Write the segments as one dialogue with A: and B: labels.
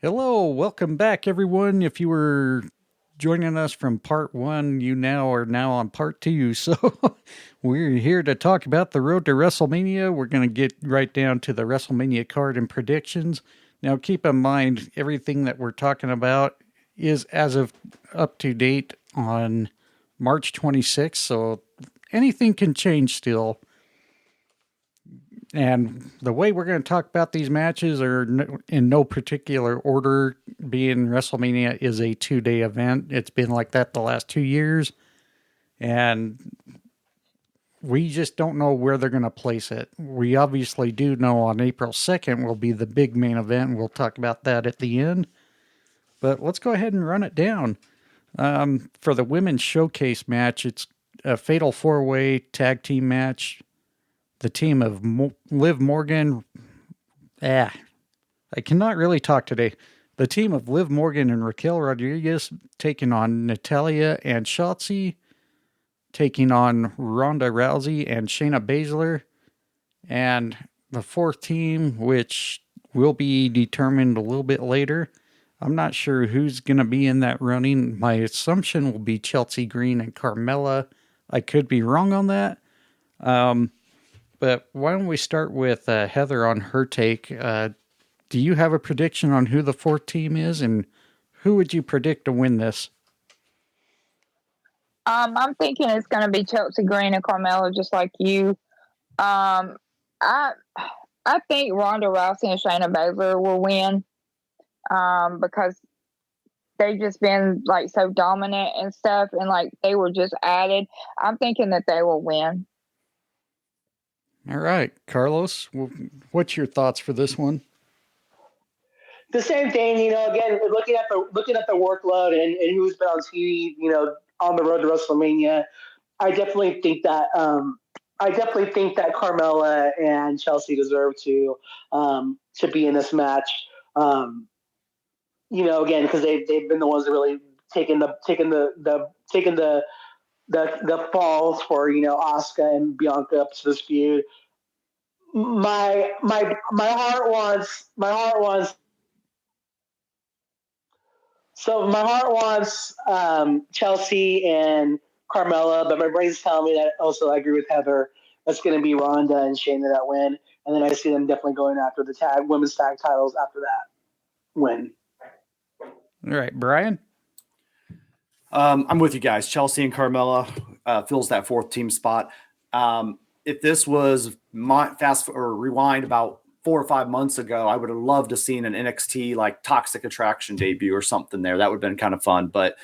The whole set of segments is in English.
A: Hello, welcome back, everyone. If you were joining us from part one, you now are now on part two. So we're here to talk about the road to WrestleMania. We're going to get right down to the WrestleMania card and predictions. Now, keep in mind, everything that we're talking about is as of up to date on March 26th. So anything can change still. And the way we're going to talk about these matches are in no particular order, being WrestleMania is a 2-day event. It's been like that the last 2 years. And we just don't know where they're going to place it. We obviously do know on April 2nd will be the big main event. And we'll talk about that at the end. But let's go ahead and run it down. For the women's showcase match, it's a fatal four-way tag team match. The team of Liv Morgan. I cannot really talk today. The team of Liv Morgan and Raquel Rodriguez taking on Natalya and Shotzi, taking on Ronda Rousey and Shayna Baszler, and the fourth team, which will be determined a little bit later. I'm not sure who's going to be in that running. My assumption will be Chelsea Green and Carmella. I could be wrong on that. But why don't we start with Heather on her take? Do you have a prediction on who the fourth team is, and who would you predict to win this?
B: I'm thinking it's going to be Chelsea Green and Carmella, just like you. I think Ronda Rousey and Shayna Baszler will win because they've just been like so dominant and stuff, and like they were just added. I'm thinking that they will win.
A: All right, Carlos, what's your thoughts for this one?
C: The same thing, again, looking at the workload and who's been on TV, on the road to WrestleMania, I definitely think that Carmella and Chelsea deserve to be in this match. Again, because they've been the ones that really taken the falls for Asuka and Bianca up to this feud. My heart wants. So my heart wants Chelsea and Carmella, but my brain's telling me that also I agree with Heather. That's going to be Ronda and Shayna that win, and then I see them definitely going after the women's tag titles after that win.
A: All right, Brian.
D: I'm with you guys. Chelsea and Carmella fills that fourth team spot. If this was fast or rewind about 4 or 5 months ago, I would have loved to seen an NXT like Toxic Attraction debut or something there. That would have been kind of fun, but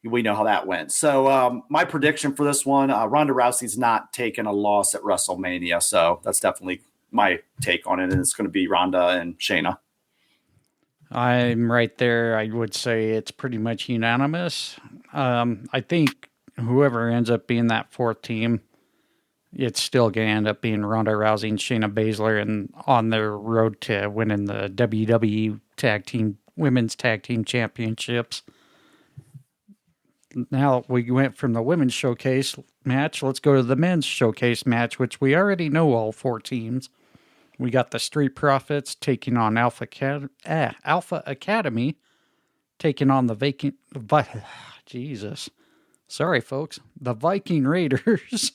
D: we know how that went. So my prediction for this one, Ronda Rousey's not taking a loss at WrestleMania. So that's definitely my take on it. And it's going to be Ronda and Shayna.
A: I'm right there. I would say it's pretty much unanimous. I think whoever ends up being that fourth team, it's still going to end up being Ronda Rousey and Shayna Baszler, and on their road to winning the WWE Women's Tag Team Championships. Now we went from the women's showcase match. Let's go to the men's showcase match, which we already know all four teams. We got the Street Profits taking on Alpha Academy, taking on the the Viking Raiders,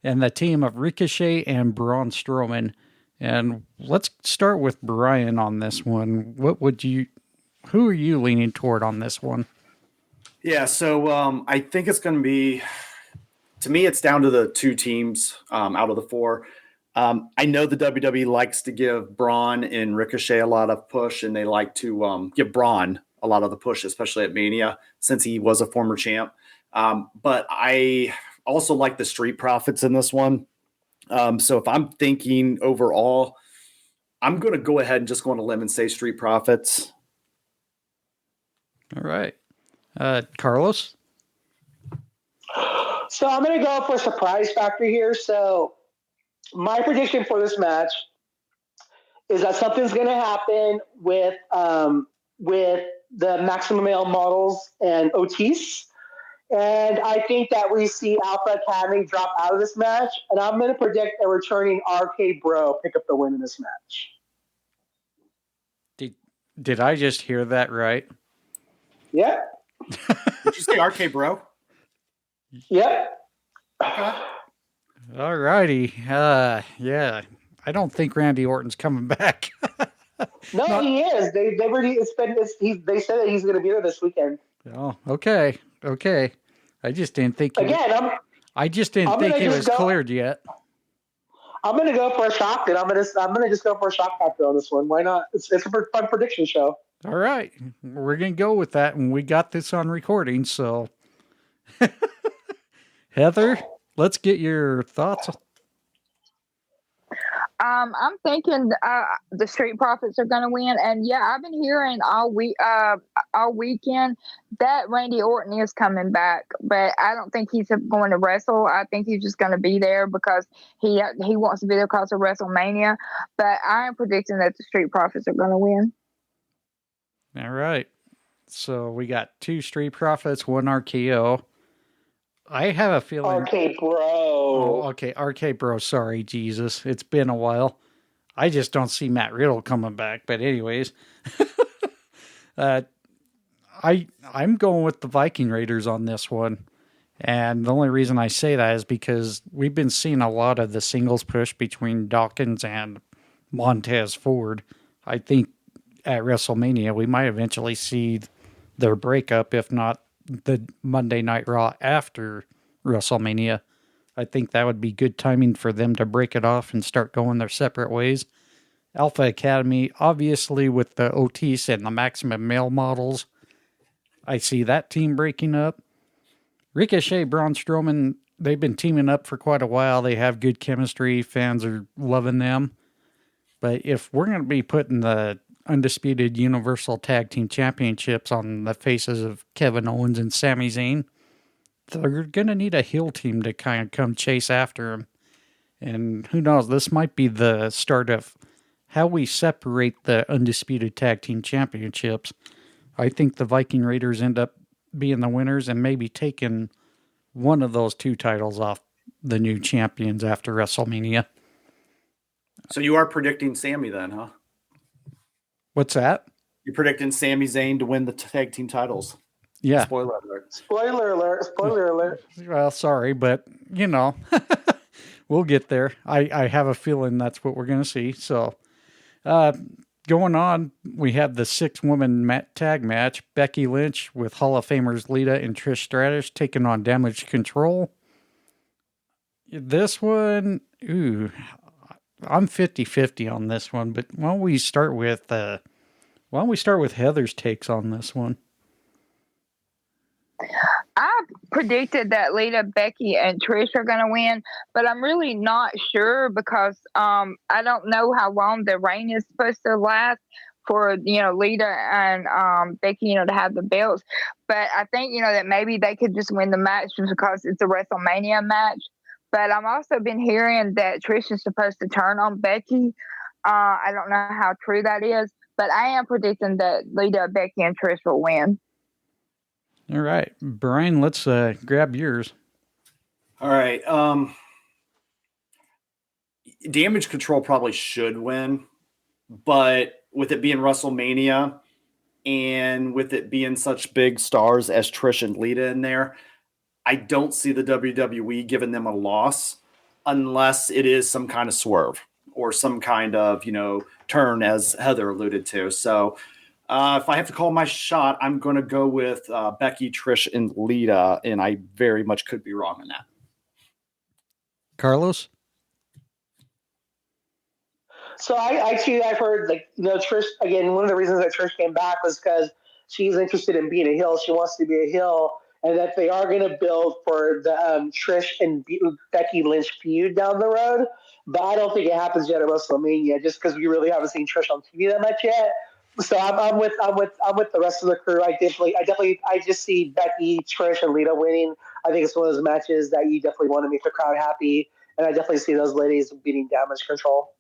A: and the team of Ricochet and Braun Strowman. And let's start with Brian on this one. Who are you leaning toward on this one?
D: Yeah, so I think it's going to be, to me, it's down to the two teams out of the four. I know the WWE likes to give Braun and Ricochet a lot of push, and they like to give Braun a lot of the push, especially at Mania, since he was a former champ. But I also like the Street Profits in this one. So if I'm thinking overall, I'm going to go ahead and just go on a limb and say Street Profits.
A: All right. Carlos?
C: So I'm going to go for a surprise factor here. So my prediction for this match is that something's going to happen with the Maximum Male Models and Otis. And I think that we see Alpha Academy drop out of this match. And I'm going to predict a returning RK Bro pick up the win in this match.
A: Did I just hear that right?
C: Yeah.
D: Did you say RK Bro?
C: Yeah.
D: Okay.
A: All righty. Yeah. I don't think Randy Orton's coming back.
C: No, he is. They already. They said that he's going to be there this weekend.
A: Oh, okay. I just didn't think
C: Again,
A: it was cleared yet.
C: I'm going to go for a shock, and I'm going to just go for a shock factor on this one. Why not? It's a fun prediction show.
A: All right. We're going to go with that, and we got this on recording, so Heather, let's get your thoughts.
B: I'm thinking the Street Profits are going to win, and yeah, I've been hearing all weekend that Randy Orton is coming back, but I don't think he's going to wrestle. I think he's just going to be there because he wants to be there because of WrestleMania. But I am predicting that the Street Profits are going to win.
A: All right. So we got 2 Street Profits, 1 RKO. I have a feeling.
C: RK Bro.
A: Oh, okay. RK Bro. Sorry, Jesus. It's been a while. I just don't see Matt Riddle coming back. But anyways, I'm going with the Viking Raiders on this one. And the only reason I say that is because we've been seeing a lot of the singles push between Dawkins and Montez Ford. I think at WrestleMania, we might eventually see their breakup, if not the Monday Night Raw after WrestleMania. I think that would be good timing for them to break it off and start going their separate ways. Alpha Academy, obviously with the Otis and the Maximum Male models, I see that team breaking up. Ricochet, Braun Strowman, they've been teaming up for quite a while. They have good chemistry. Fans are loving them. But if we're going to be putting the Undisputed Universal Tag Team Championships on the faces of Kevin Owens and Sami Zayn, they're going to need a heel team to kind of come chase after him. And who knows, this might be the start of how we separate the Undisputed Tag Team Championships. I think the Viking Raiders end up being the winners and maybe taking one of those 2 titles off the new champions after WrestleMania.
D: So you are predicting Sami then, huh?
A: What's that?
D: You're predicting Sami Zayn to win the tag team titles.
A: Yeah.
D: Spoiler alert.
C: Spoiler alert. Spoiler alert.
A: Well, sorry, but, we'll get there. I have a feeling that's what we're going to see. So, going on, we have the 6-woman tag match. Becky Lynch with Hall of Famers Lita and Trish Stratus taking on Damage Control. This one, I'm 50-50 on this one, but why don't we start with Heather's takes on this one?
B: I predicted that Lita, Becky, and Trish are going to win, but I'm really not sure because I don't know how long the reign is supposed to last for Lita and Becky to have the belts. But I think that maybe they could just win the match just because it's a WrestleMania match. But I've also been hearing that Trish is supposed to turn on Becky. I don't know how true that is, but I am predicting that Lita, Becky, and Trish will win.
A: All right, Brian, let's grab yours.
D: All right. Damage Control probably should win, but with it being WrestleMania and with it being such big stars as Trish and Lita in there, I don't see the WWE giving them a loss unless it is some kind of swerve or some kind of, turn, as Heather alluded to. So if I have to call my shot, I'm going to go with Becky, Trish, and Lita, and I very much could be wrong on that.
A: Carlos?
C: So I've heard Trish, again, one of the reasons that Trish came back was because she's interested in being a heel. She wants to be a heel, and that they are going to build for the Trish and Becky Lynch feud down the road. But I don't think it happens yet at WrestleMania, just because we really haven't seen Trish on TV that much yet. So I'm with the rest of the crew. I just see Becky, Trish, and Lita winning. I think it's one of those matches that you definitely want to make the crowd happy, and I definitely see those ladies beating Damage Control.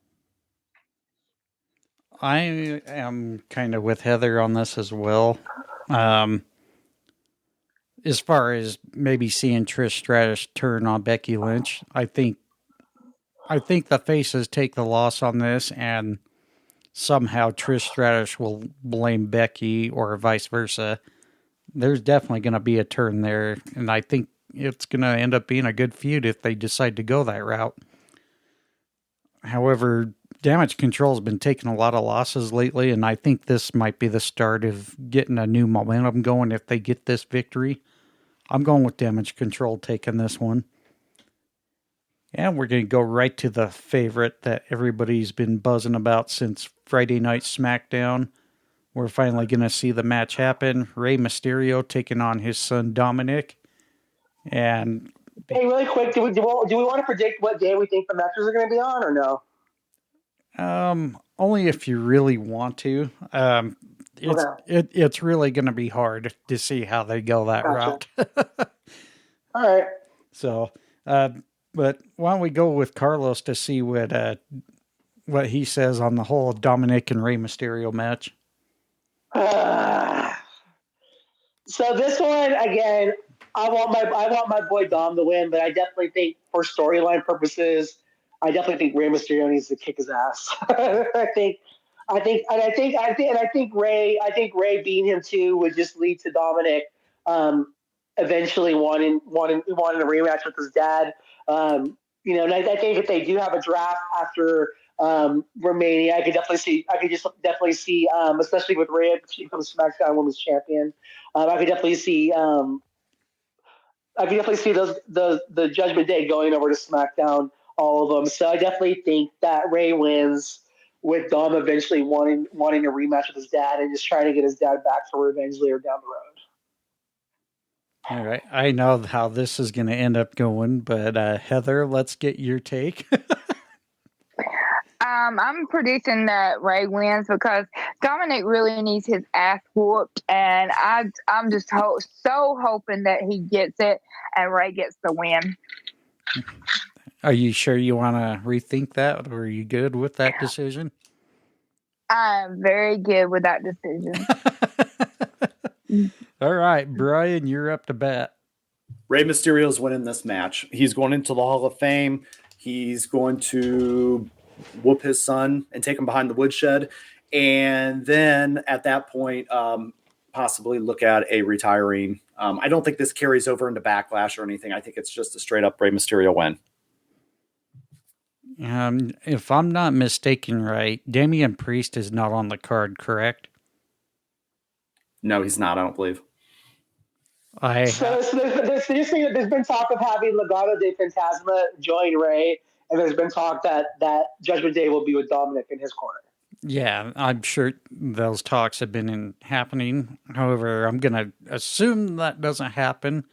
A: I am kind of with Heather on this as well. As far as maybe seeing Trish Stratus turn on Becky Lynch, I think the faces take the loss on this, and somehow Trish Stratus will blame Becky or vice versa. There's definitely going to be a turn there, and I think it's going to end up being a good feud if they decide to go that route. However, Damage Control has been taking a lot of losses lately, and I think this might be the start of getting a new momentum going if they get this victory. I'm going with Damage Control taking this one. And we're going to go right to the favorite that everybody's been buzzing about since Friday Night SmackDown. We're finally going to see the match happen. Rey Mysterio taking on his son Dominic. And
C: hey, really quick, do we want to predict what day we think the matches are going to be on, or no?
A: Only if you really want to. It's really going to be hard to see how they go that route.
C: All right.
A: So, but why don't we go with Carlos to see what he says on the whole Dominic and Rey Mysterio match?
C: So this one again, I want my boy Dom to win, but I definitely think for storyline purposes, I definitely think Rey Mysterio needs to kick his ass. I think Rey beating him too would just lead to Dominic eventually wanting a rematch with his dad. And I think if they do have a draft after Romania, I could definitely see, especially with Rhea if she becomes SmackDown Women's Champion. I could definitely see the Judgment Day going over to SmackDown, all of them. So I definitely think that Rey wins with Dom eventually wanting a rematch with his dad and just trying to get his dad back for revenge later down the road.
A: All right. I know how this is going to end up going, but Heather, let's get your take.
B: I'm predicting that Rey wins because Dominic really needs his ass whooped, and I'm just so hoping that he gets it and Rey gets the win.
A: Are you sure you want to rethink that, or are you good with that decision?
B: I'm very good with that decision.
A: All right, Brian, you're up to bat.
D: Rey Mysterio's winning this match. He's going into the Hall of Fame. He's going to whoop his son and take him behind the woodshed. And then at that point, possibly look at a retiring. I don't think this carries over into Backlash or anything. I think it's just a straight up Rey Mysterio win.
A: If I'm not mistaken, right, Damian Priest is not on the card, correct?
D: No, he's not, I don't believe.
C: There's been talk of having Legado de Fantasma join Rey, and there's been talk that Judgment Day will be with Dominic in his corner.
A: Yeah, I'm sure those talks have been happening. However, I'm going to assume that doesn't happen.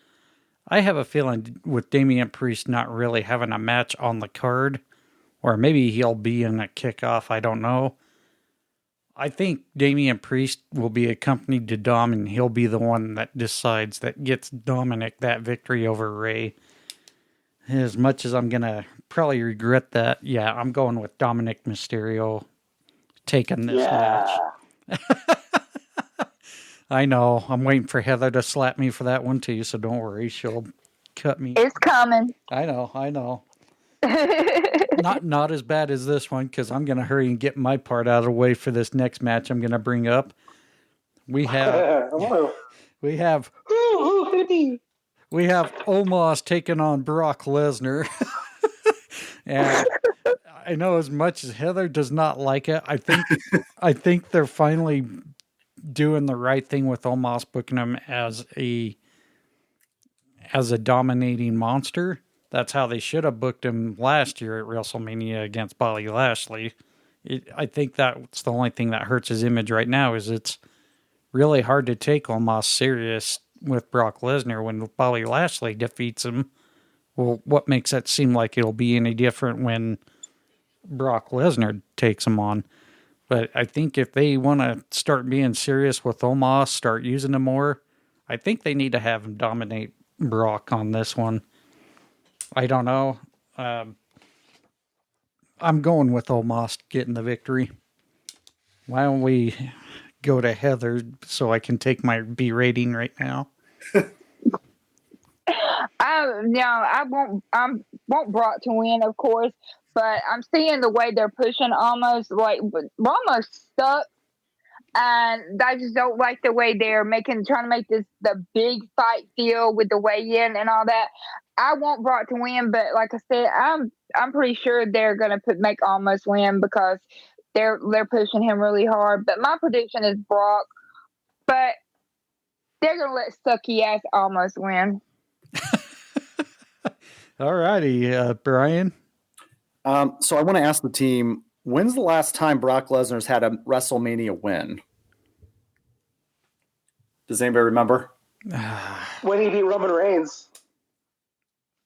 A: I have a feeling with Damian Priest not really having a match on the card, or maybe he'll be in a kickoff, I don't know. I think Damian Priest will be accompanied to Dom, and he'll be the one that decides that gets Dominic that victory over Rey. As much as I'm going to probably regret that, yeah, I'm going with Dominic Mysterio taking this match. I know. I'm waiting for Heather to slap me for that one too, so don't worry. She'll cut me.
B: It's coming.
A: I know. Not as bad as this one, because I'm going to hurry and get my part out of the way for this next match I'm going to bring up. We have Omos taking on Brock Lesnar. And I know as much as Heather does not like it, I think they're finally doing the right thing with Omos, booking him as a dominating monster. That's how they should have booked him last year at WrestleMania against Bobby Lashley. I think that's the only thing that hurts his image right now is it's really hard to take Omos serious with Brock Lesnar when Bobby Lashley defeats him. Well, what makes that seem like it'll be any different when Brock Lesnar takes him on? But I think if they want to start being serious with Omos, start using him more, I think they need to have him dominate Brock on this one. I don't know. I'm going with Omos getting the victory. Why don't we go to Heather so I can take my B rating right now?
B: I won't Brock to win, of course, but I'm seeing the way they're pushing almost like we're almost stuck. And I just don't like the way they're trying to make this the big fight deal with the weigh-in and all that. I want Brock to win, but like I said, I'm pretty sure they're gonna make Almost win because they're pushing him really hard. But my prediction is Brock, but they're gonna let sucky ass Almost win.
A: All righty, Brian.
D: So I want to ask the team, when's the last time Brock Lesnar's had a WrestleMania win? Does anybody remember?
C: When he beat Roman Reigns.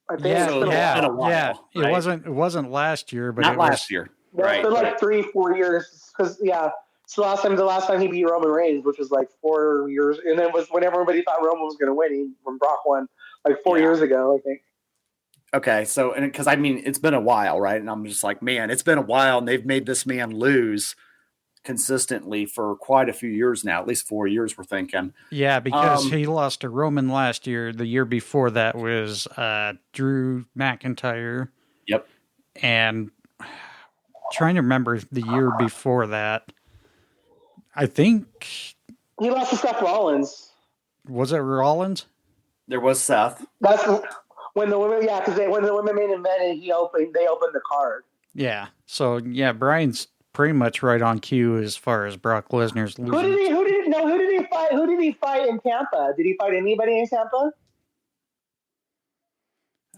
C: I think
A: Yeah,
C: it's been a while.
A: yeah.
D: Right?
A: It wasn't last year, but
D: Not
A: it
D: last
A: was,
D: year.
C: Yeah,
D: Right.
C: it's been like 3-4 years. Because it's the last time he beat Roman Reigns, which was like 4 years, and then was when everybody thought Roman was going to win. When Brock won, like 4 years ago, I think.
D: Okay, so and because I mean it's been a while, right? And I'm just like, man, it's been a while, and they've made this man lose consistently for quite a few years now, at least 4 years. We're thinking,
A: yeah, because he lost to Roman last year. The year before that was Drew McIntyre.
D: Yep.
A: And trying to remember the year before that. I think
C: He lost to Seth Rollins.
A: Was it Rollins?
D: there was Seth.
C: That's when the women, because when the women main evented, they opened the card.
A: Yeah. So yeah, Brian's pretty much right on cue as far as Brock Lesnar's losing.
C: Who did he fight? Who did he fight in Tampa? Did he fight anybody in Tampa?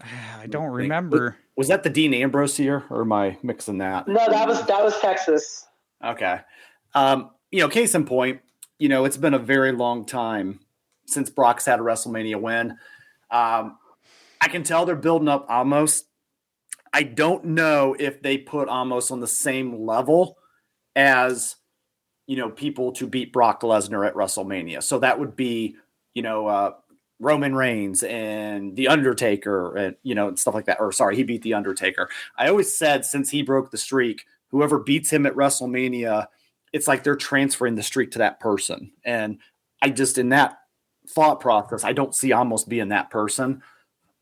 A: I don't remember.
D: Was that the Dean Ambrose year, or am I mixing that?
C: No, that was Texas.
D: Okay. Case in point, it's been a very long time since Brock's had a WrestleMania win. I can tell they're building up Amos. I don't know if they put Amos on the same level as, people to beat Brock Lesnar at WrestleMania. So that would be, Roman Reigns and The Undertaker and, and stuff like that. Or sorry, he beat The Undertaker. I always said since he broke the streak, whoever beats him at WrestleMania, it's like they're transferring the streak to that person. And I just, in that thought process, I don't see Amos being that person.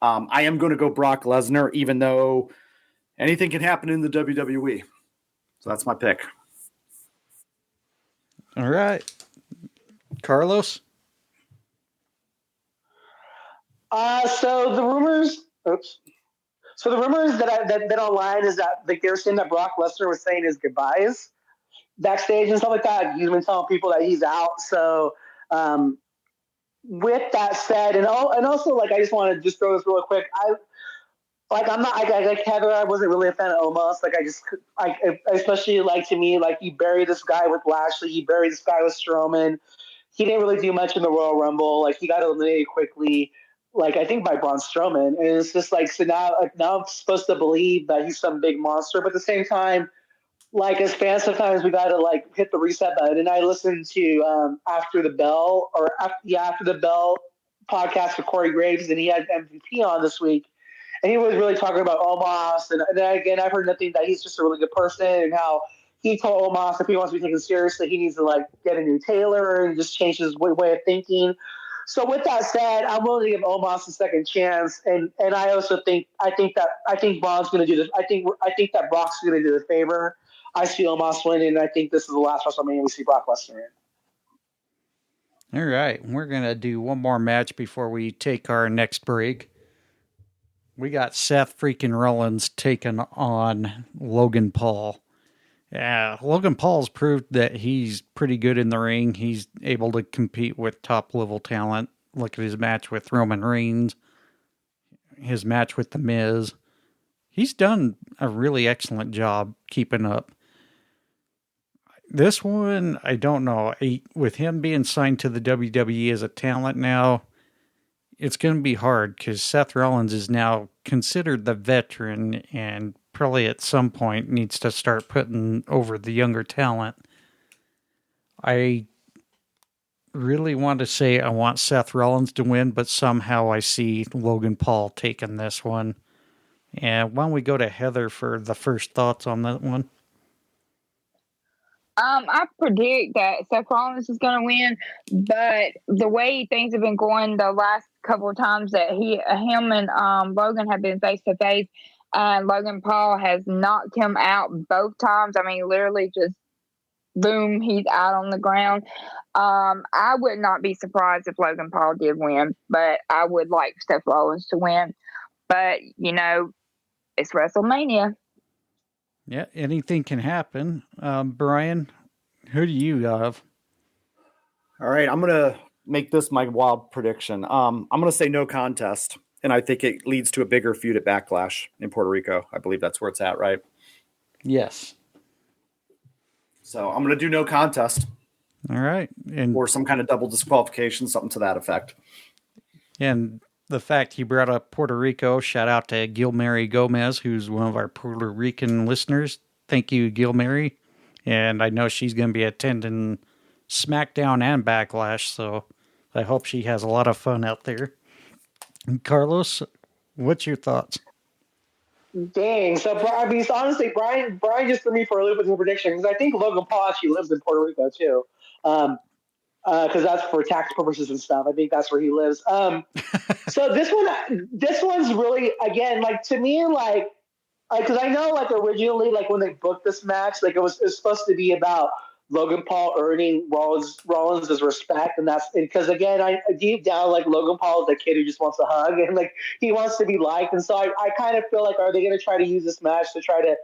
D: I am going to go Brock Lesnar, even though anything can happen in the WWE. So that's my pick.
A: All right. Carlos?
C: So the rumors that online is that they're saying that Brock Lesnar was saying his goodbyes backstage and stuff like that. He's been telling people that he's out. So with that said, and also like I just want to just throw this real quick. I'm not like Heather. I wasn't really a fan of Omos. Especially like to me, like he buried this guy with Lashley. He buried this guy with Strowman. He didn't really do much in the Royal Rumble. Like he got eliminated quickly. Like I think by Braun Strowman, and it's just like so now I'm supposed to believe that he's some big monster, but at the same time, like as fans, sometimes we gotta like hit the reset button. And I listened to After the Bell podcast with Corey Graves, and he had MVP on this week, and he was really talking about Omos. And then again, I've heard nothing that he's just a really good person, and how he told Omos if he wants to be taken seriously, he needs to like get a new tailor and just change his way of thinking. So with that said, I'm willing to give Omos a second chance, and I also think Braun's going to do this. I think that Brock's going to do the favor. I see Omos winning, and I think this is the last WrestleMania we see Brock Lesnar in.
A: All right. We're going to do one more match before we take our next break. We got Seth freaking Rollins taking on Logan Paul. Yeah, Logan Paul's proved that he's pretty good in the ring. He's able to compete with top-level talent. Look at his match with Roman Reigns, his match with The Miz. He's done a really excellent job keeping up. This one, I don't know. With him being signed to the WWE as a talent now, it's going to be hard because Seth Rollins is now considered the veteran and probably at some point needs to start putting over the younger talent. I really want to say I want Seth Rollins to win, but somehow I see Logan Paul taking this one. And why don't we go to Heather for the first thoughts on that one?
B: I predict that Seth Rollins is going to win, but the way things have been going the last couple of times that him and Logan have been face to face, and Logan Paul has knocked him out both times. I mean, literally just boom, he's out on the ground. I would not be surprised if Logan Paul did win, but I would like Seth Rollins to win. But, you know, it's WrestleMania.
A: Yeah, anything can happen. Brian, who do you have?
D: All right, I'm going to make this my wild prediction. I'm going to say no contest, and I think it leads to a bigger feud at Backlash in Puerto Rico. I believe that's where it's at, right?
A: Yes.
D: So I'm going to do no contest.
A: All right.
D: Or some kind of double disqualification, something to that effect.
A: And the fact he brought up Puerto Rico, shout out to Gilmary Gomez, who's one of our Puerto Rican listeners. Thank you, Gilmary. And I know she's going to be attending SmackDown and Backlash, so I hope she has a lot of fun out there. And Carlos, what's your thoughts?
C: Dang. So, I mean, honestly, Brian just threw me for a loop with his prediction because I think Logan Paul actually lives in Puerto Rico too, because that's for tax purposes and stuff. I think that's where he lives. So this one's really, again, like, to me, like, because I know, like, originally, like, when they booked this match, like, it was supposed to be about Logan Paul earning Rollins' respect, and that's because, again, I deep down, like, Logan Paul is a kid who just wants a hug, and, like, he wants to be liked, and so I kind of feel like, are they going to try to use this match to try to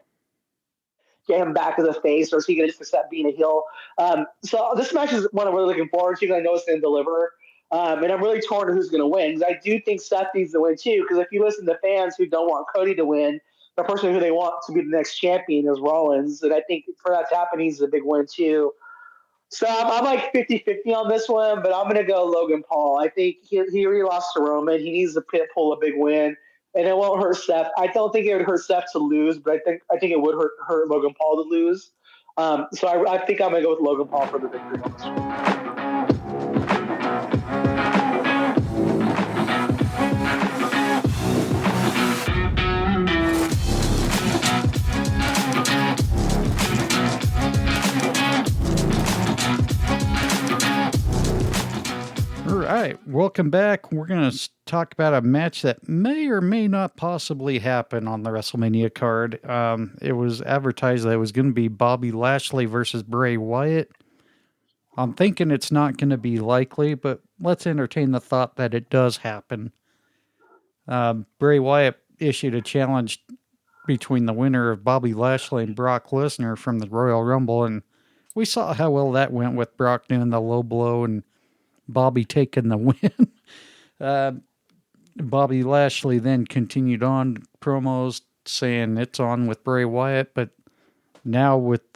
C: get him back to the face, or is he going to just accept being a heel? So this match is one I'm really looking forward to, because I know it's going to deliver, and I'm really torn on who's going to win, because I do think Seth needs to win, too, because if you listen to fans who don't want Cody to win, the person who they want to be the next champion is Rollins. And I think for that to happen, he's a big win too. So I'm like 50-50 on this one, but I'm going to go Logan Paul. I think he already lost to Roman. He needs to pull a big win, and it won't hurt Seth. I don't think it would hurt Seth to lose, but I think it would hurt Logan Paul to lose. So I think I'm going to go with Logan Paul for the victory on this one.
A: All right, welcome back. We're going to talk about a match that may or may not possibly happen on the WrestleMania card. It was advertised that it was going to be Bobby Lashley versus Bray Wyatt. I'm thinking it's not going to be likely, but let's entertain the thought that it does happen. Bray Wyatt issued a challenge between the winner of Bobby Lashley and Brock Lesnar from the Royal Rumble, and we saw how well that went with Brock doing the low blow and Bobby taking the win. Bobby Lashley then continued on promos saying it's on with Bray Wyatt, but now with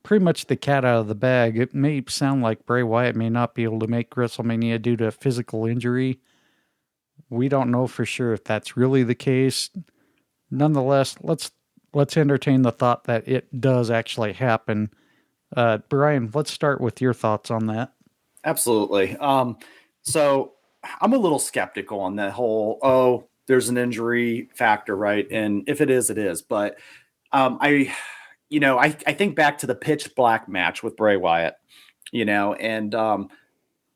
A: pretty much the cat out of the bag, it may sound like Bray Wyatt may not be able to make WrestleMania due to physical injury. We don't know for sure if that's really the case. Nonetheless, let's entertain the thought that it does actually happen. Brian, let's start with your thoughts on that.
D: Absolutely. So I'm a little skeptical on that whole, there's an injury factor, right? And if it is, it is. But I think back to the pitch black match with Bray Wyatt, and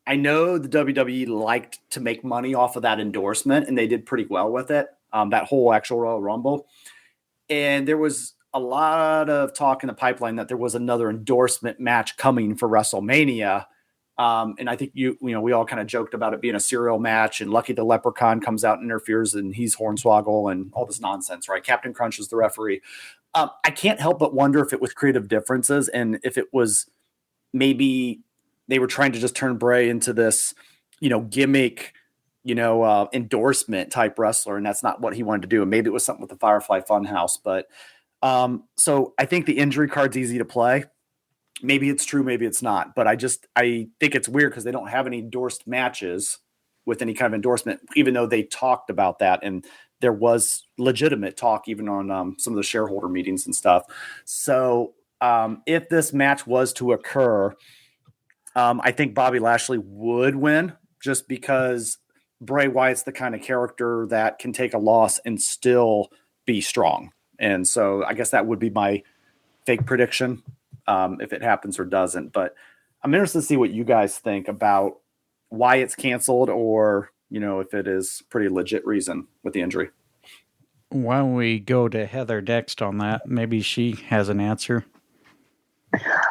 D: I know the WWE liked to make money off of that endorsement, and they did pretty well with it, that whole actual Royal Rumble. And there was a lot of talk in the pipeline that there was another endorsement match coming for WrestleMania. And I think we all kind of joked about it being a serial match, and Lucky the Leprechaun comes out and interferes, and he's Hornswoggle and all this nonsense, right? Captain Crunch is the referee. I can't help but wonder if it was creative differences, and if it was maybe they were trying to just turn Bray into this, gimmick, endorsement type wrestler, and that's not what he wanted to do. And maybe it was something with the Firefly Funhouse, but so I think the injury card's easy to play. Maybe it's true, maybe it's not, but I think it's weird because they don't have any endorsed matches with any kind of endorsement, even though they talked about that. And there was legitimate talk even on some of the shareholder meetings and stuff. So if this match was to occur, I think Bobby Lashley would win, just because Bray Wyatt's the kind of character that can take a loss and still be strong. And so I guess that would be my fake prediction. If it happens or doesn't, but I'm interested to see what you guys think about why it's canceled, or, if it is pretty legit reason with the injury.
A: Why don't we go to Heather next on that? Maybe she has an answer.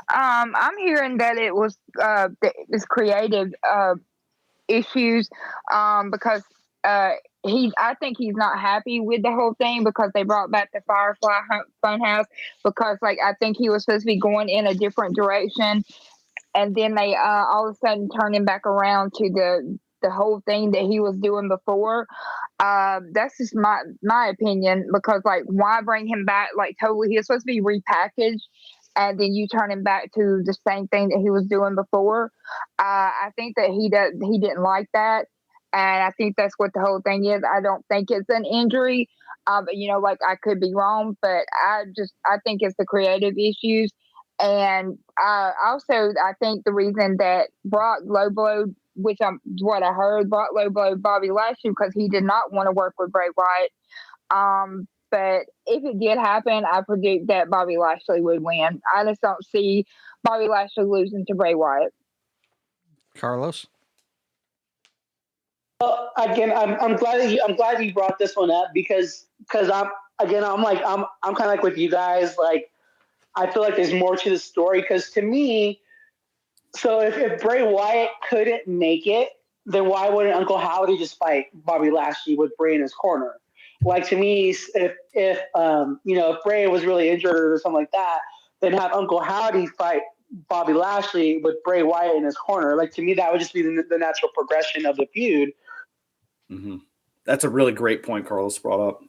B: I'm hearing that it's creative issues because I think he's not happy with the whole thing because they brought back the Firefly Funhouse because like I think he was supposed to be going in a different direction, and then they all of a sudden turned him back around to the whole thing that he was doing before. That's just my opinion because like why bring him back like totally? He was supposed to be repackaged, and then you turn him back to the same thing that he was doing before. I think that he didn't like that, and I think that's what the whole thing is. I don't think it's an injury, but like I could be wrong, but I think it's the creative issues, and also I think the reason that Brock low blowed, which what I heard, Brock low blowed Bobby Lashley because he did not want to work with Bray Wyatt. But if it did happen, I predict that Bobby Lashley would win. I just don't see Bobby Lashley losing to Bray Wyatt.
A: Carlos?
C: Well, again, I'm glad you brought this one up because I'm kind of like with you guys. Like, I feel like there's more to the story because to me, so if Bray Wyatt couldn't make it, then why wouldn't Uncle Howdy just fight Bobby Lashley with Bray in his corner? Like to me, if Bray was really injured or something like that, then have Uncle Howdy fight Bobby Lashley with Bray Wyatt in his corner. Like to me, that would just be the natural progression of the feud.
D: Mm-hmm. That's a really great point Carlos brought up.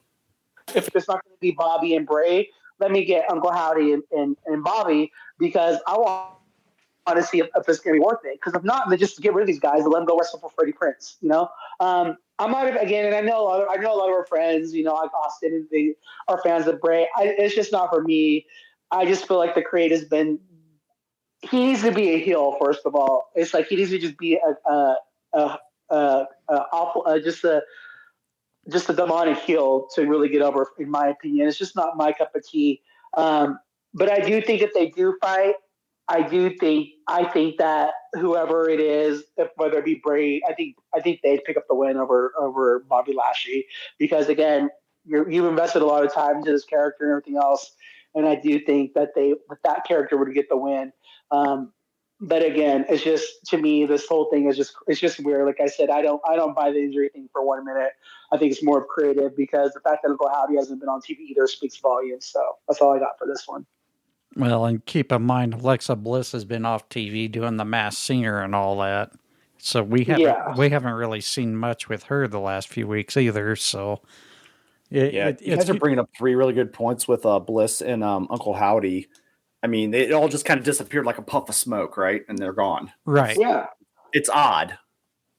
C: If it's not going to be Bobby and Bray, let me get Uncle Howdy and Bobby because I want to see if it's going to be worth it. Because if not, then just get rid of these guys and let them go wrestle for Freddie Prinze. I might have again, and I know a lot of our friends, like Austin, and they are fans of Bray. It's just not for me. I just feel like the create has been. He needs to be a heel first of all. It's like he needs to just be just a demonic heel to really get over, in my opinion. It's just not my cup of tea. But I do think if they do fight, I think that whoever it is, whether it be Bray, I think they'd pick up the win over Bobby Lashley because again, you've invested a lot of time into this character and everything else, and I do think that that character would get the win. But again, it's just to me this whole thing is just weird. Like I said, I don't buy the injury thing for 1 minute. I think it's more of creative because the fact that Uncle Howdy hasn't been on TV either speaks volumes. So that's all I got for this one.
A: Well, and keep in mind, Alexa Bliss has been off TV doing The Masked Singer and all that. So we haven't really seen much with her the last few weeks either. So
D: you guys are bringing up three really good points with Bliss and Uncle Howdy. I mean, it all just kind of disappeared like a puff of smoke, right? And they're gone.
A: Right.
C: Yeah.
D: It's odd.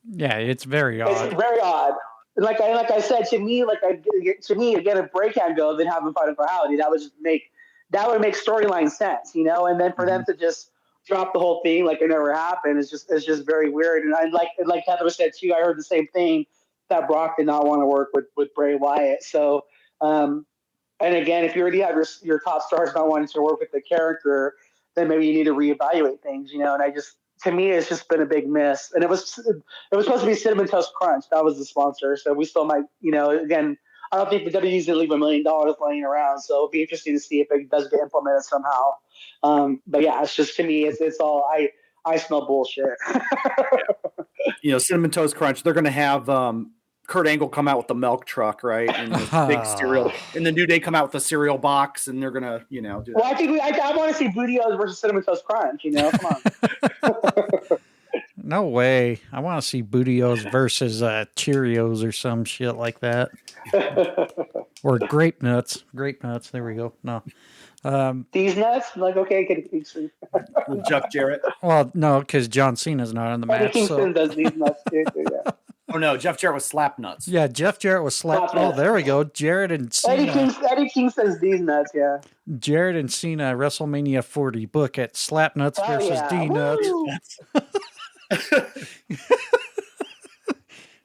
A: Yeah, it's very odd.
C: It's very odd. Like I said, to me, again, if Bray can't go, then have him fight Uncle Howdy. That would make storyline sense, And then for them to just drop the whole thing like it never happened is just very weird. And like Heather said too, I heard the same thing that Brock did not want to work with Bray Wyatt. So, and again, if you already have your top stars not wanting to work with the character, then maybe you need to reevaluate things, And to me, it's just been a big miss. And it was supposed to be Cinnamon Toast Crunch. That was the sponsor. So we still might, again, I don't think the WWE's going to leave $1 million laying around. So it'll be interesting to see if it does get implemented somehow. But yeah, it's just, to me, it's all, I smell bullshit.
D: Cinnamon Toast Crunch, they're going to have Kurt Angle come out with the milk truck, right? And this big cereal. And the New Day come out with the cereal box, and they're going to, do that.
C: Well, I want to see Booty-O's versus Cinnamon Toast Crunch, Come on.
A: No way. I want to see Booty-O's versus Cheerios or some shit like that. Or Grape Nuts. Grape Nuts. There we go. No.
C: These nuts? I'm like, okay,
D: with Jeff Jarrett.
A: Well, no, because John Cena's not on the match.
C: Kingston does these nuts too, yeah.
D: Oh no, Jeff Jarrett was Slap Nuts.
A: Yeah, Jeff Jarrett was Slap. Oh, there we go. Jarrett and Cena.
C: Eddie Kingston's these nuts, yeah.
A: Jarrett and Cena, WrestleMania 40. Book at Slap Nuts versus D Nuts.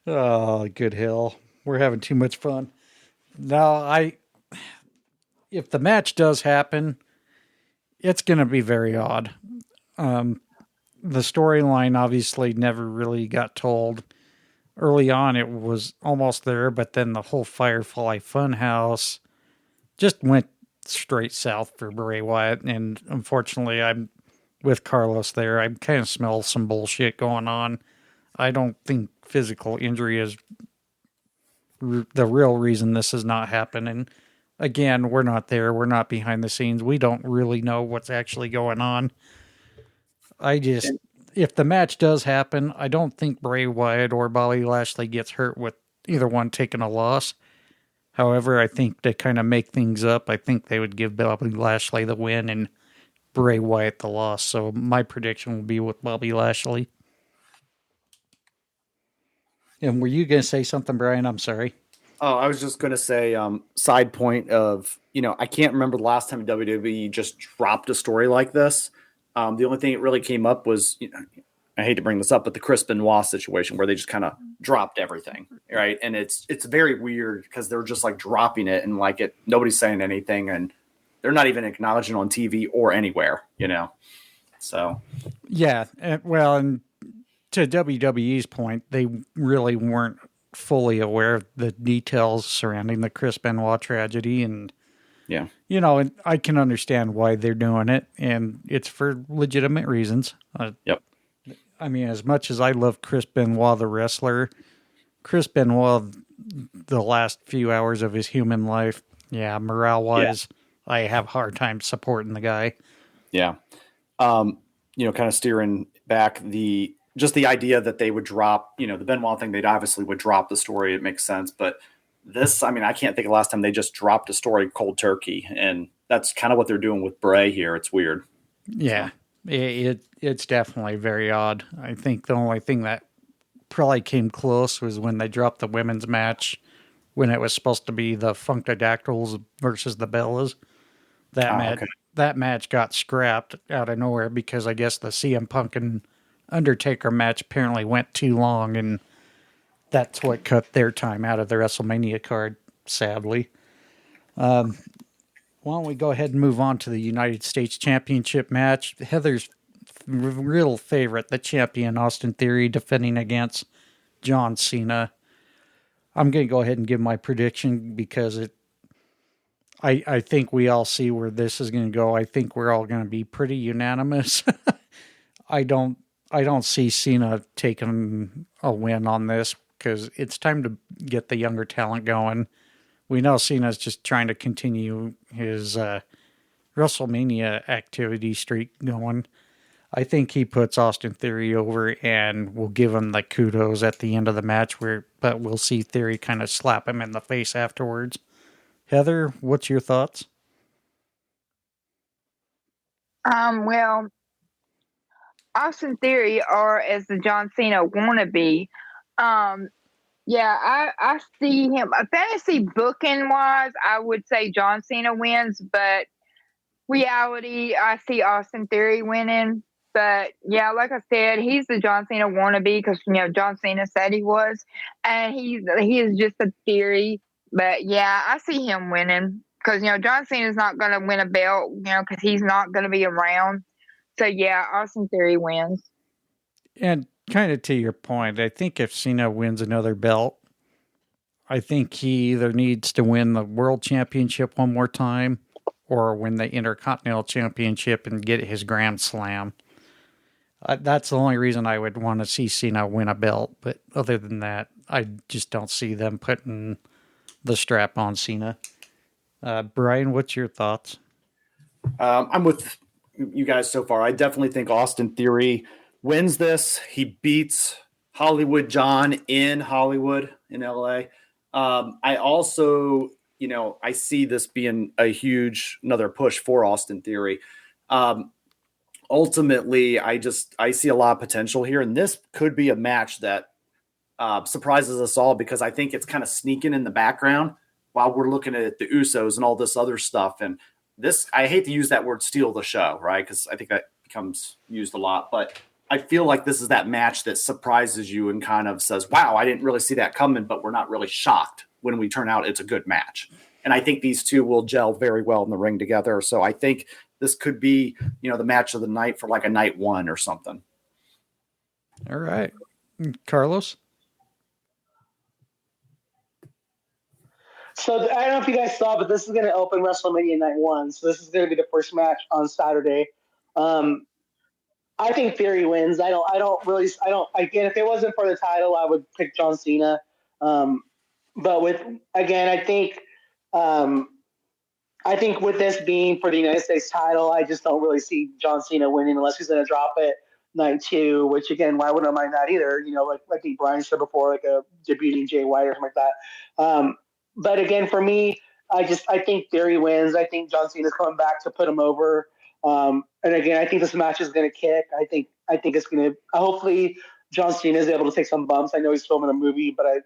A: Oh, good hell. We're having too much fun. Now, if the match does happen, it's going to be very odd. The storyline obviously never really got told. early on it was almost there, but then the whole Firefly Funhouse just went straight south for Bray Wyatt. And unfortunately, I'm with Carlos there. I kind of smell some bullshit going on. I don't think physical injury is the real reason this is not happening. Again, we're not there. We're not behind the scenes. We don't really know what's actually going on. If the match does happen, I don't think Bray Wyatt or Bobby Lashley gets hurt with either one taking a loss. However, I think to kind of make things up, I think they would give Bobby Lashley the win and Bray Wyatt the loss. So my prediction will be with Bobby Lashley. And were you going to say something, Brian? I'm sorry.
D: Oh, I was just going to say, side point of, I can't remember the last time WWE just dropped a story like this. The only thing that really came up was, I hate to bring this up, but the Chris Benoit situation where they just kind of dropped everything, right? And it's very weird because they're just like dropping it and like nobody's saying anything and they're not even acknowledging on TV or anywhere, So,
A: yeah, well, and to WWE's point, they really weren't fully aware of the details surrounding the Chris Benoit tragedy. And,
D: yeah,
A: and I can understand why they're doing it. And it's for legitimate reasons.
D: Yep.
A: I mean, as much as I love Chris Benoit, the wrestler, Chris Benoit, the last few hours of his human life, morale-wise, I have a hard time supporting the guy.
D: Yeah. Kind of steering back just the idea that they would drop, the Benoit thing, they'd obviously would drop the story. It makes sense. But this, I can't think of the last time they just dropped a story cold turkey. And that's kind of what they're doing with Bray here. It's weird.
A: Yeah, it's definitely very odd. I think the only thing that probably came close was when they dropped the women's match when it was supposed to be the Funkadactyls versus the Bellas. That match got scrapped out of nowhere because I guess the CM Punk and Undertaker match apparently went too long, and that's what cut their time out of the WrestleMania card, sadly. Why don't we go ahead and move on to the United States Championship match? Heather's real favorite, the champion Austin Theory, defending against John Cena. I'm going to go ahead and give my prediction because I think we all see where this is going to go. I think we're all going to be pretty unanimous. I don't see Cena taking a win on this because it's time to get the younger talent going. We know Cena's just trying to continue his WrestleMania activity streak going. I think he puts Austin Theory over and will give him the kudos at the end of the match, but we'll see Theory kind of slap him in the face afterwards. Heather, what's your thoughts?
B: Well, Austin Theory, or as the John Cena wannabe, I see him. Fantasy booking wise, I would say John Cena wins, but reality, I see Austin Theory winning. But yeah, like I said, he's the John Cena wannabe because John Cena said he was, and he is just a theory. But yeah, I see him winning because John Cena's not going to win a belt, because he's not going to be around. So yeah, Austin Theory wins.
A: And kind of to your point, I think if Cena wins another belt, I think he either needs to win the World Championship one more time or win the Intercontinental Championship and get his Grand Slam. That's the only reason I would want to see Cena win a belt. But other than that, I just don't see them putting the strap on Cena. Brian, what's your thoughts?
D: I'm with you guys so far. I definitely think Austin Theory wins this. He beats Hollywood John in Hollywood in LA. I also, I see this being another push for Austin Theory. Ultimately, I see a lot of potential here, and this could be a match that surprises us all because I think it's kind of sneaking in the background while we're looking at the Usos and all this other stuff. And this, I hate to use that word steal the show, right? Because I think that becomes used a lot, but I feel like this is that match that surprises you and kind of says, wow, I didn't really see that coming, but we're not really shocked when we turn out it's a good match. And I think these two will gel very well in the ring together. So I think this could be, the match of the night for like a night one or something.
A: All right. Carlos?
C: So I don't know if you guys saw, but this is going to open WrestleMania Night 1. So this is going to be the first match on Saturday. I think Theory wins. Again, if it wasn't for the title, I would pick John Cena. But um, I think with this being for the United States title, I just don't really see John Cena winning unless he's going to drop it night 2, which again, why wouldn't I mind that either? Like Brian said before, like a debuting Jay White or something like that. But again, for me, I think Theory wins. I think John Cena's coming back to put him over. And again, I think this match is going to kick. I think it's going to. Hopefully, John Cena is able to take some bumps. I know he's filming a movie, but I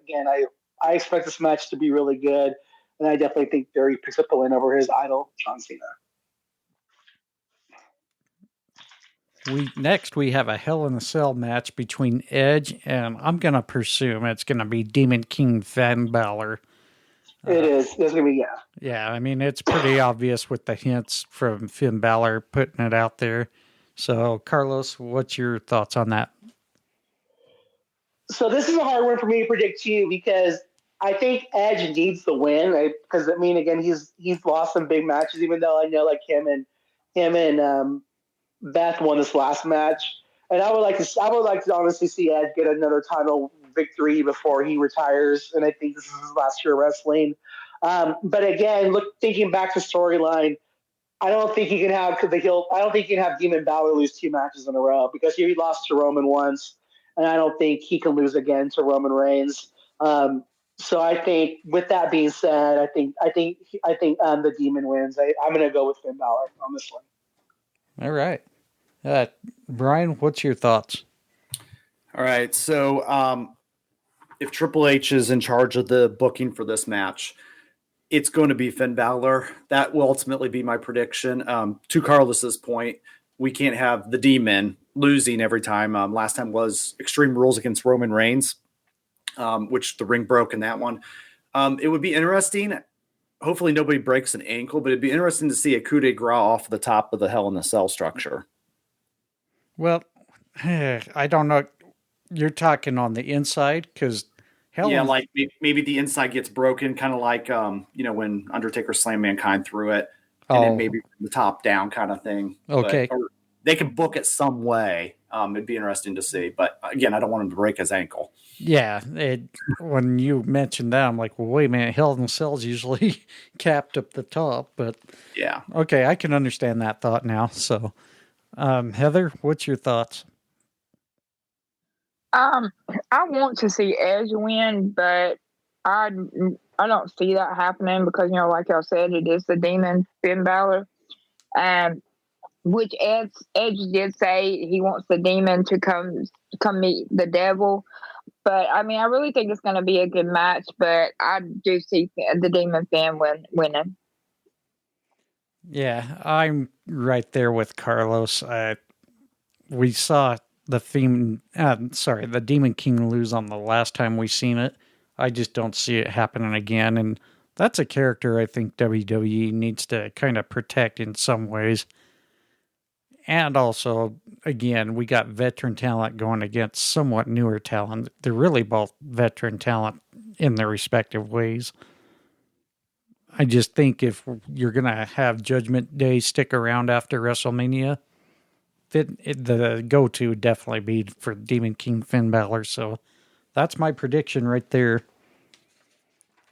C: expect this match to be really good, and I definitely think Theory picks up the win over his idol, John Cena.
A: We have a Hell in a Cell match between Edge and I'm gonna presume it's gonna be Demon King Finn Balor.
C: It is. It's gonna be
A: Yeah, I mean it's pretty obvious with the hints from Finn Balor putting it out there. So Carlos, what's your thoughts on that?
C: So this is a hard one for me to predict too, because I think Edge needs the win. Because again, he's lost some big matches, even though I know like him and Beth won this last match, and I would like to honestly see Edge get another title victory before he retires, and I think this is his last year wrestling. But again, thinking back to storyline, I don't think you can have Demon Balor lose 2 matches in a row, because he lost to Roman once, and I don't think he can lose again to Roman Reigns. So I think, with that being said, I think the Demon wins. I'm going to go with Finn Balor on this one.
A: All right. Brian, what's your thoughts?
D: All right. So if Triple H is in charge of the booking for this match, it's going to be Finn Balor. That will ultimately be my prediction. To Carlos's point, we can't have the Demon losing every time. Last time was Extreme Rules against Roman Reigns, which the ring broke in that one. It would be interesting. Hopefully nobody breaks an ankle, but it'd be interesting to see a coup de grace off the top of the Hell in a Cell structure.
A: Well, I don't know. You're talking on the inside, because
D: like maybe the inside gets broken, kind of like when Undertaker slammed Mankind through it, and then maybe from the top down kind of thing.
A: Okay,
D: or they could book it some way. It'd be interesting to see, but again, I don't want him to break his ankle.
A: Yeah, when you mentioned that, I'm like, well, wait a minute, Hell in a Cell's usually capped up the top, but
D: yeah,
A: okay, I can understand that thought now. So, Heather, what's your thoughts?
B: I want to see Edge win, but I don't see that happening because, like y'all said, it is the Demon Finn Balor, which Edge did say he wants the Demon to come meet the Devil. But I mean, I really think it's going to be a good match, but I do see the Demon Finn winning.
A: Yeah, I'm right there with Carlos. We saw the Demon King lose on the last time we seen it. I just don't see it happening again, and that's a character I think WWE needs to kind of protect in some ways. And also, again, we got veteran talent going against somewhat newer talent. They're really both veteran talent in their respective ways. I just think if you're going to have Judgment Day stick around after WrestleMania, the go-to would definitely be for Demon King Finn Balor. So that's my prediction right there.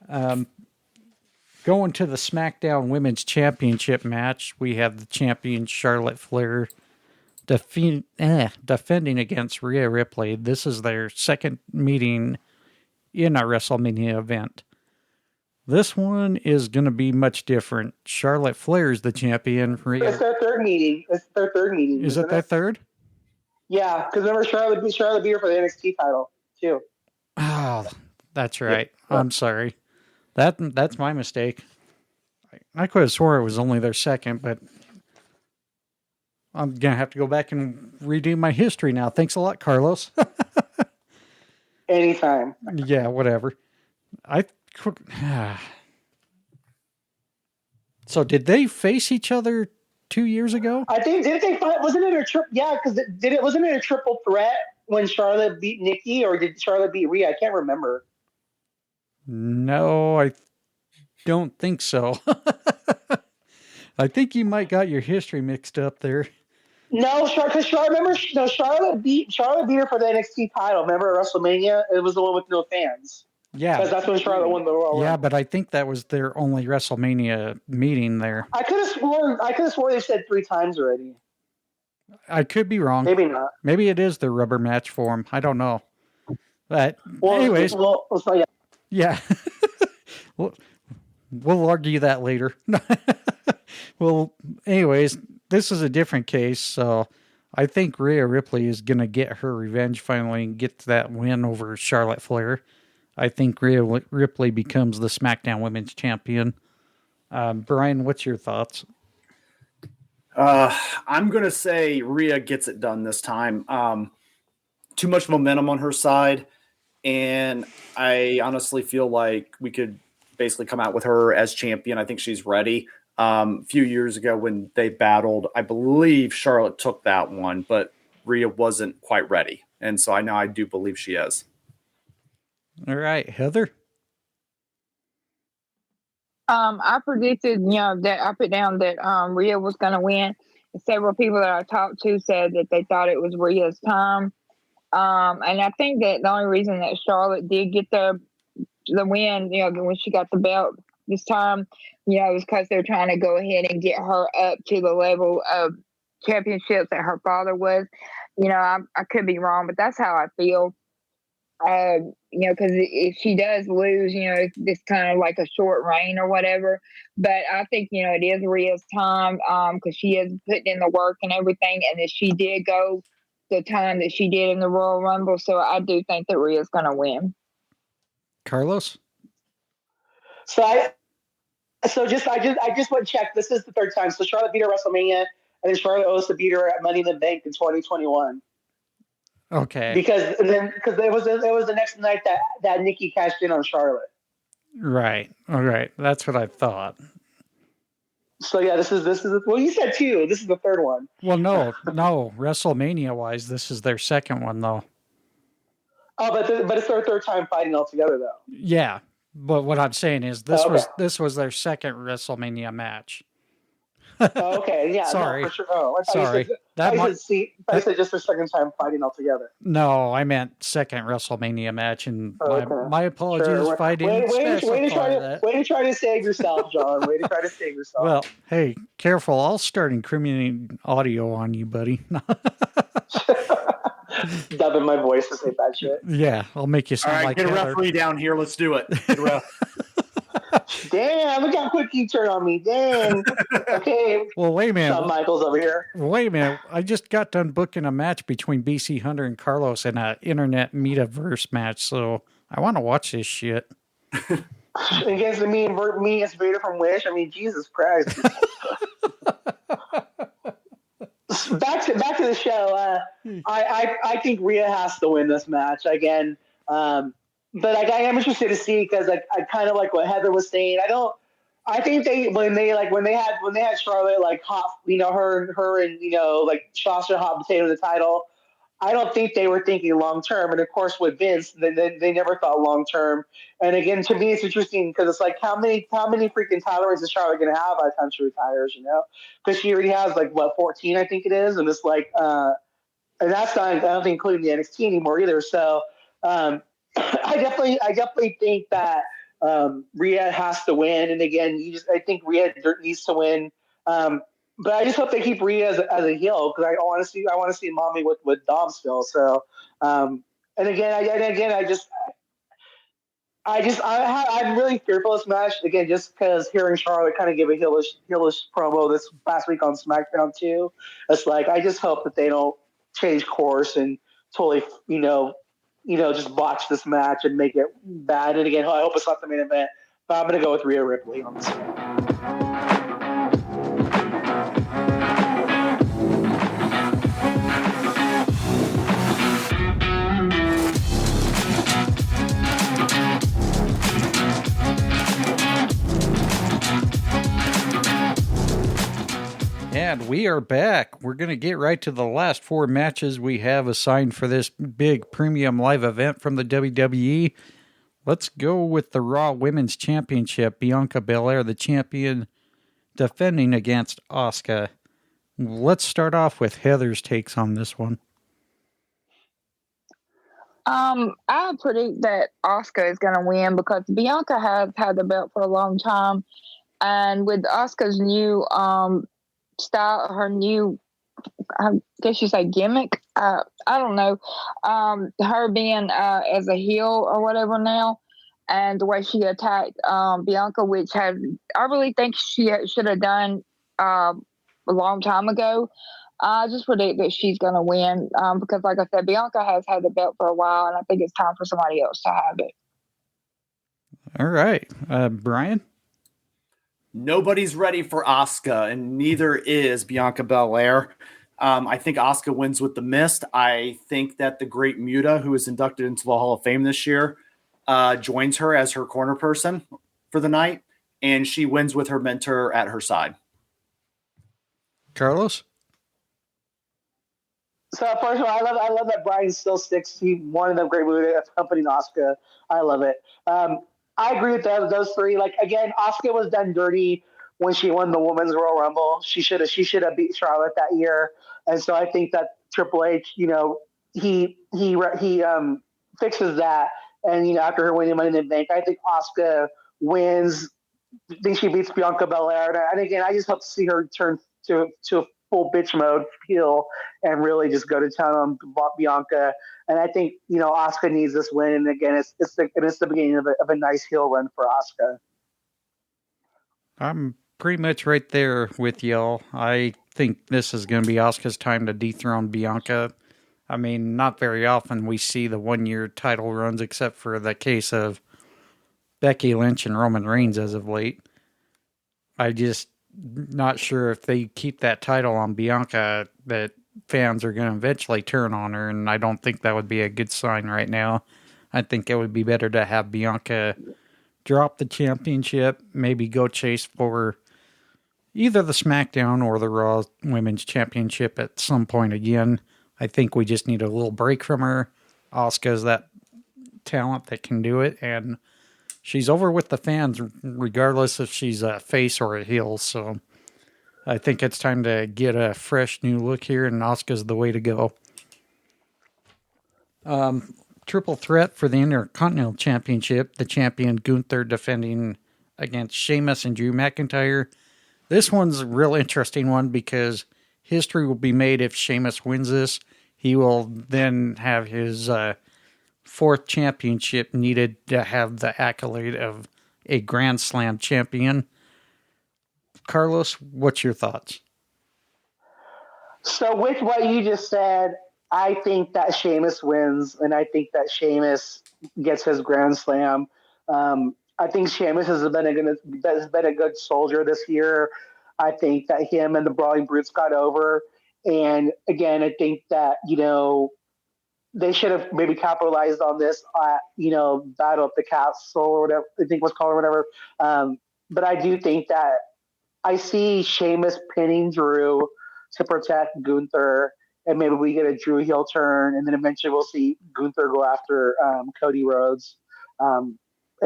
A: Going to the SmackDown Women's Championship match, we have the champion Charlotte Flair defending against Rhea Ripley. This is their second meeting in a WrestleMania event. This one is going to be much different. Charlotte Flair is the champion.
C: It's their third meeting.
A: Is it their third?
C: Yeah, because remember Charlotte beat her for the NXT title too.
A: Oh, that's right. Yeah. I'm sorry. That's my mistake. I could have swore it was only their second, but I'm going to have to go back and redo my history now. Thanks a lot, Carlos.
C: Anytime.
A: Yeah, whatever. So did they face each other 2 years ago?
C: I think, didn't they fight? Wasn't it a triple? Yeah, because wasn't it a triple threat when Charlotte beat Nikki, or did Charlotte beat Rhea? I can't remember.
A: No, don't think so. I think you might got your history mixed up there.
C: No, because Charlotte beat her for the NXT title. Remember at WrestleMania? It was the one with no fans.
A: Yeah,
C: because that's when Charlotte won the Royal
A: yeah,
C: Rumble.
A: but I think that was their only WrestleMania meeting there.
C: I could have sworn they said 3 times already.
A: I could be wrong.
C: Maybe not.
A: Maybe it is the rubber match for him. I don't know. But anyways, yeah. We'll argue that later. Well, anyways, this is a different case, so I think Rhea Ripley is going to get her revenge finally and get that win over Charlotte Flair. I think Rhea Ripley becomes the SmackDown Women's Champion. Brian, what's your thoughts?
D: I'm going to say Rhea gets it done this time. Too much momentum on her side, and I honestly feel like we could basically come out with her as champion. I think she's ready. A few years ago when they battled, I believe Charlotte took that one, but Rhea wasn't quite ready. And so I do believe she is.
A: All right, Heather.
B: I predicted, that I put down that Rhea was going to win. Several people that I talked to said that they thought it was Rhea's time. And I think that the only reason that Charlotte did get the win, when she got the belt this time, was because they're trying to go ahead and get her up to the level of championships that her father was. I could be wrong, but that's how I feel. Because if she does lose, it's kind of like a short reign or whatever. But I think, it is Rhea's time because she is putting in the work and everything. And that she did go the time that she did in the Royal Rumble. So I do think that Rhea's going to win.
A: Carlos?
C: I just went check. This is the 3rd time. So Charlotte beat her at WrestleMania, and then Charlotte also beat her at Money in the Bank in 2021.
A: Okay.
C: Because it was the next night that Nikki cashed in on Charlotte.
A: Right. All right. That's what I thought.
C: So yeah, this is well, you said 2. This is the 3rd one.
A: Well, no. WrestleMania wise, this is their 2nd one though.
C: Oh, but it's their 3rd time fighting altogether though.
A: Yeah, but what I'm saying is this was their 2nd WrestleMania match.
C: Oh, okay, yeah.
A: Sorry.
C: No, for sure. Oh,
A: Sorry.
C: I said just their 2nd time fighting altogether.
A: No, I meant 2nd WrestleMania match, and my apologies if I didn't specify that.
C: Way to try to save yourself, John. Way to try to save yourself.
A: Well, hey, careful. I'll start incriminating audio on you, buddy.
C: Dubbing my voice to say bad shit.
A: Yeah, I'll make you sound like
D: get a referee down here. Let's do it.
C: Damn, look how quick you turn on me. Dang. Okay.
A: Well, wait a minute.
C: Shawn Michaels over here.
A: Wait a minute. I just got done booking a match between BC Hunter and Carlos in an internet metaverse match, so I want to watch this shit.
C: Against me against Vader from Wish. I mean, Jesus Christ. Back to the show. I think Rhea has to win this match again. But I am interested to see because I kind of like what Heather was saying. I think when they had Charlotte like hot, her and like Shasta hot potato the title. I don't think they were thinking long term, and of course with Vince, they never thought long term. And again, to me, it's interesting because it's like how many freaking title reigns is Charlotte going to have by the time she retires? Because she already has 14, I think it is, and it's like, and that's not I don't think including the NXT anymore either. So. I definitely think that Rhea has to win, and again, I think Rhea needs to win. But I just hope they keep Rhea as a heel because I want to see Mommy with Dom still. So, I'm really fearful of this match again, just because hearing Charlotte kind of give a heelish promo this past week on SmackDown too. It's like I just hope that they don't change course and totally just botch this match and make it bad. And again, I hope it's not the main event, but I'm going to go with Rhea Ripley on this one.
A: And we are back. We're going to get right to the last 4 matches we have assigned for this big premium live event from the WWE. Let's go with the Raw Women's Championship. Bianca Belair, the champion, defending against Asuka. Let's start off with Heather's takes on this one.
B: I predict that Asuka is going to win because Bianca has had the belt for a long time, and with Asuka's new style, her new, I guess you say gimmick. I don't know. Her being as a heel or whatever now, and the way she attacked Bianca, which I really think she should have done a long time ago. I just predict that she's going to win because, like I said, Bianca has had the belt for a while, and I think it's time for somebody else to have it.
A: All right. Brian?
D: Nobody's ready for Asuka, and neither is Bianca Belair. I think Asuka wins with the mist. I think that the great Muta, who is inducted into the Hall of Fame this year, joins her as her corner person for the night, and she wins with her mentor at her side.
A: Carlos?
C: So first of all, I love that Brian still sticks to one of the great movies accompanying Asuka. I love it. I agree with those three. Like again, Asuka was done dirty when she won the Women's Royal Rumble. She should have beat Charlotte that year, and so I think that Triple H, he fixes that. And after her winning Money in the Bank, I think Asuka wins. I think she beats Bianca Belair, and again, I just hope to see her turn to a full bitch mode heel and really just go to town on Bianca. And I think Asuka needs this win. And again, it's the beginning of a nice heel run for Asuka.
A: I'm pretty much right there with y'all. I think this is going to be Asuka's time to dethrone Bianca. I mean, not very often we see the 1-year title runs, except for the case of Becky Lynch and Roman Reigns as of late. I just not sure if they keep that title on Bianca that fans are going to eventually turn on her, and I don't think that would be a good sign right now. I think it would be better to have Bianca drop the championship, maybe go chase for either the SmackDown or the Raw Women's Championship at some point again. I think we just need a little break from her. Asuka's that talent that can do it, and she's over with the fans regardless if she's a face or a heel, so I think it's time to get a fresh new look here, and Asuka's the way to go. Triple threat for the Intercontinental Championship. The champion Gunther defending against Sheamus and Drew McIntyre. This one's a real interesting one because history will be made if Sheamus wins this. He will then have his fourth championship needed to have the accolade of a Grand Slam champion. Carlos, what's your thoughts?
C: So with what you just said, I think that Sheamus wins, and I think that Sheamus gets his Grand Slam. I think Sheamus has been a good soldier this year. I think that him and the Brawling Brutes got over. And again, I think that, they should have maybe capitalized on this, Battle of the Castle or whatever I think was called or whatever. But I do think that I see Sheamus pinning Drew to protect Gunther, and maybe we get a Drew heel turn, and then eventually we'll see Gunther go after Cody Rhodes. I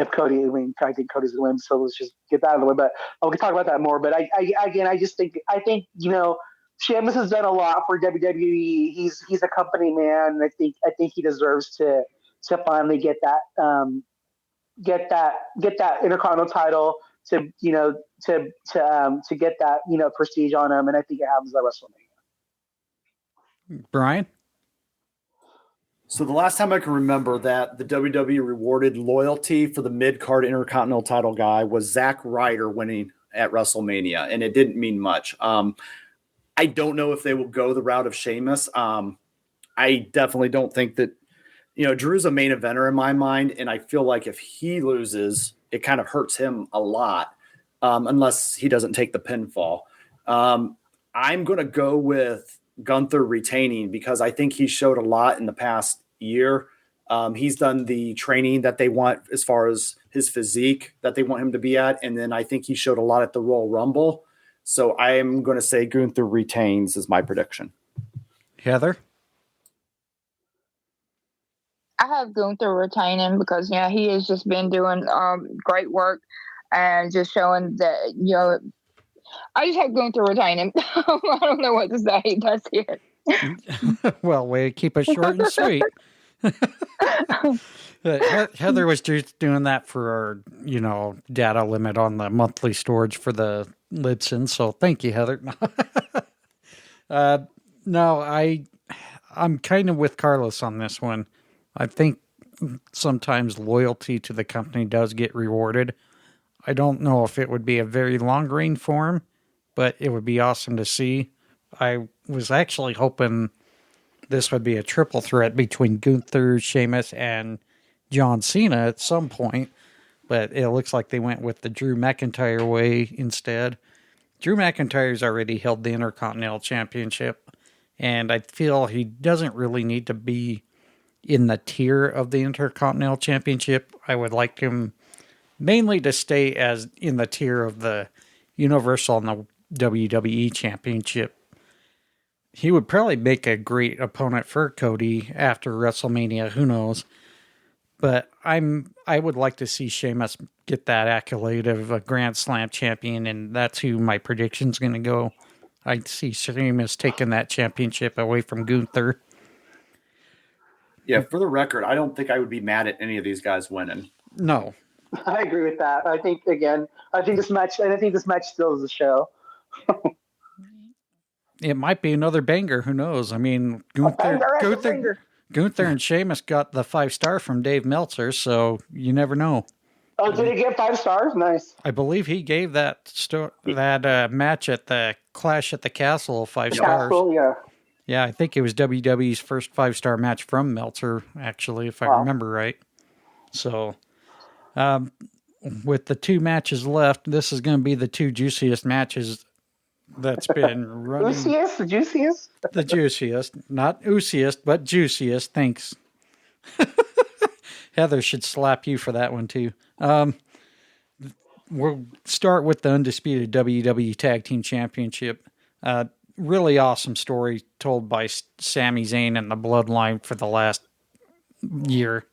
C: think Cody's going to win, so let's just get that out of the way. But we can talk about that more. But I think Sheamus has done a lot for WWE. He's a company man, and I think he deserves to finally get that Intercontinental title to get that prestige on him, and I think it happens at WrestleMania.
A: Brian?
D: So the last time I can remember that the WWE rewarded loyalty for the mid-card Intercontinental title guy was Zack Ryder winning at WrestleMania, and it didn't mean much. I don't know if they will go the route of Sheamus. I definitely don't think that, Drew's a main eventer in my mind, and I feel like if he loses, it kind of hurts him a lot, unless he doesn't take the pinfall. I'm going to go with Gunther retaining because I think he showed a lot in the past year. He's done the training that they want as far as his physique that they want him to be at. And then I think he showed a lot at the Royal Rumble. So I am going to say Gunther retains is my prediction.
A: Heather?
B: I have Gunther retaining because he has just been doing great work and just showing that I just have Gunther retaining. I don't know what to say. That's it.
A: Well, way to keep it short and sweet. Heather was just doing that for our, data limit on the monthly storage for the Libsyn. So thank you, Heather. No, I'm kind of with Carlos on this one. I think sometimes loyalty to the company does get rewarded. I don't know if it would be a very long reign for him, but it would be awesome to see. I was actually hoping this would be a triple threat between Gunther, Sheamus, and John Cena at some point, but it looks like they went with the Drew McIntyre way instead. Drew McIntyre's already held the Intercontinental Championship, and I feel he doesn't really need to be in the tier of the Intercontinental Championship. I would like him mainly to stay as in the tier of the Universal and the WWE Championship. He would probably make a great opponent for Cody after WrestleMania. Who knows? But I would like to see Sheamus get that accolade of a Grand Slam champion, and that's who my prediction's going to go. I see Sheamus taking that championship away from Gunther.
D: Yeah, for the record, I don't think I would be mad at any of these guys winning.
A: No.
C: I agree with that. I think this match steals the show.
A: It might be another banger. Who knows? I mean, Gunther and Sheamus got the 5-star from Dave Meltzer, so you never know.
C: Oh, did he get 5 stars? Nice.
A: I believe he gave that match at the Clash at the Castle 5 stars.
C: Castle, yeah.
A: Yeah, I think it was WWE's first 5-star match from Meltzer, actually, if I remember right. So, with the 2 matches left, this is going to be the 2 juiciest matches that's been running.
C: The juiciest?
A: The juiciest. Not oosiest, but juiciest. Thanks. Heather should slap you for that one, too. We'll start with the undisputed WWE Tag Team Championship. Really awesome story told by Sami Zayn and the Bloodline for the last year.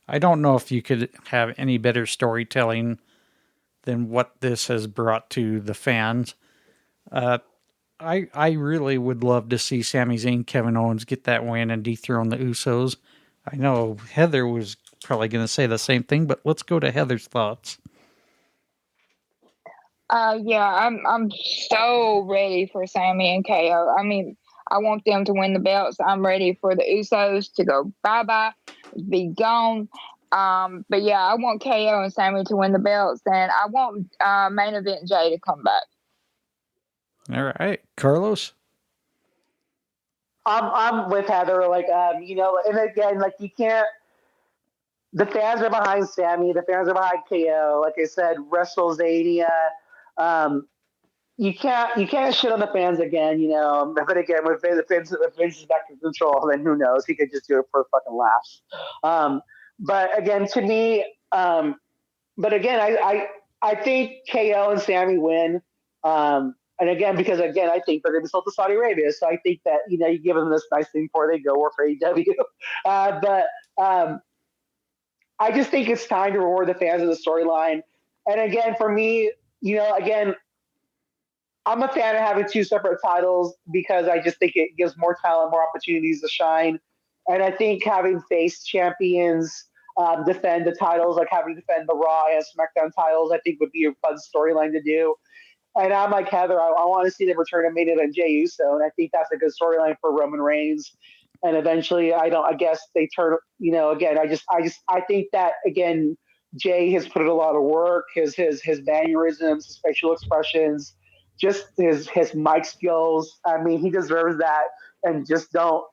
A: I don't know if you could have any better storytelling than what this has brought to the fans. I really would love to see Sami Zayn, Kevin Owens get that win and dethrone the Usos. I know Heather was probably going to say the same thing, but let's go to Heather's thoughts.
B: Yeah, I'm so ready for Sami and KO. I mean, I want them to win the belts. I'm ready for the Usos to go bye-bye, be gone. But yeah, I want KO and Sami to win the belts, and I want main event Jay to come back.
A: All right, Carlos.
C: I'm with Heather. And again, you can't. The fans are behind Sami. The fans are behind KO. Like I said, WrestleMania. You can't shit on the fans again, But again, if Vince is back in control, then who knows? He could just do it for fucking laughs. But again, to me, I think KO and Sami win. And again, because I think they're going to be sold to Saudi Arabia, so I think that you give them this nice thing before they go work for AEW. But I just think it's time to reward the fans of the storyline. And again, for me, I'm a fan of having 2 separate titles because I just think it gives more talent, more opportunities to shine. And I think having face champions defend the titles, like having to defend the Raw and SmackDown titles, I think would be a fun storyline to do. And I'm like Heather, I want to see them return to main event Jey Uso, and I think that's a good storyline for Roman Reigns. And eventually, I guess they turn. Again, I think that again, Jay has put in a lot of work. His mannerisms, his facial expressions, just his mic skills. I mean, he deserves that. And just don't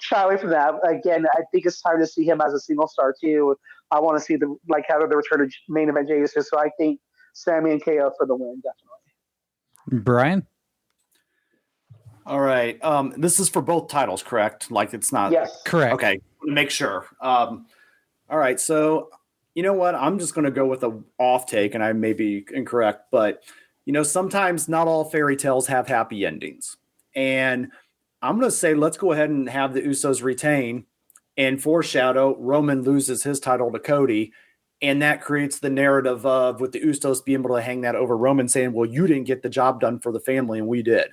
C: shy away from that. Again, I think it's time to see him as a single star too. I want to see the return of main event Jey Uso. So I think Sami and KO for the win, definitely.
A: Brian?
D: All right. This is for both titles, correct? It's not.
C: Yes.
A: Correct.
D: Okay. Make sure. All right. So, you know what? I'm just going to go with a off take, and I may be incorrect, but sometimes not all fairy tales have happy endings. And I'm going to say, let's go ahead and have the Usos retain and foreshadow Roman loses his title to Cody. And that creates the narrative of, with the Usos being able to hang that over Roman saying, well, you didn't get the job done for the family and we did.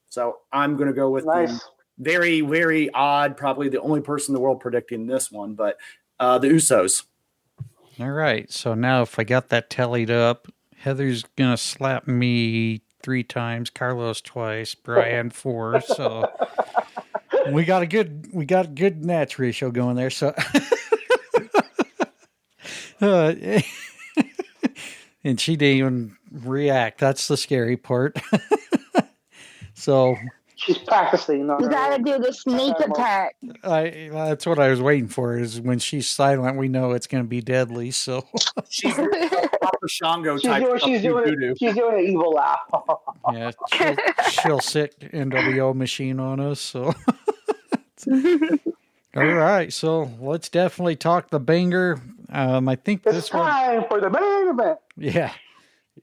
D: So I'm going to go with the very, very odd, probably the only person in the world predicting this one, but the Usos.
A: All right. So now if I got that tallied up, Heather's going to slap me 3 times, Carlos twice, Bryan 4. So we got a good match ratio going there. So and she didn't even react. That's the scary part. So
C: she's practicing.
B: You gotta do the sneak attack.
A: That's what I was waiting for. Is when she's silent, we know it's going to be deadly. So
D: she's Papa Shango type.
C: She's doing an evil laugh.
A: Yeah, she'll sit NWO machine on us. So all right, so let's definitely talk the banger. I think
C: it's time for the main event.
A: Yeah.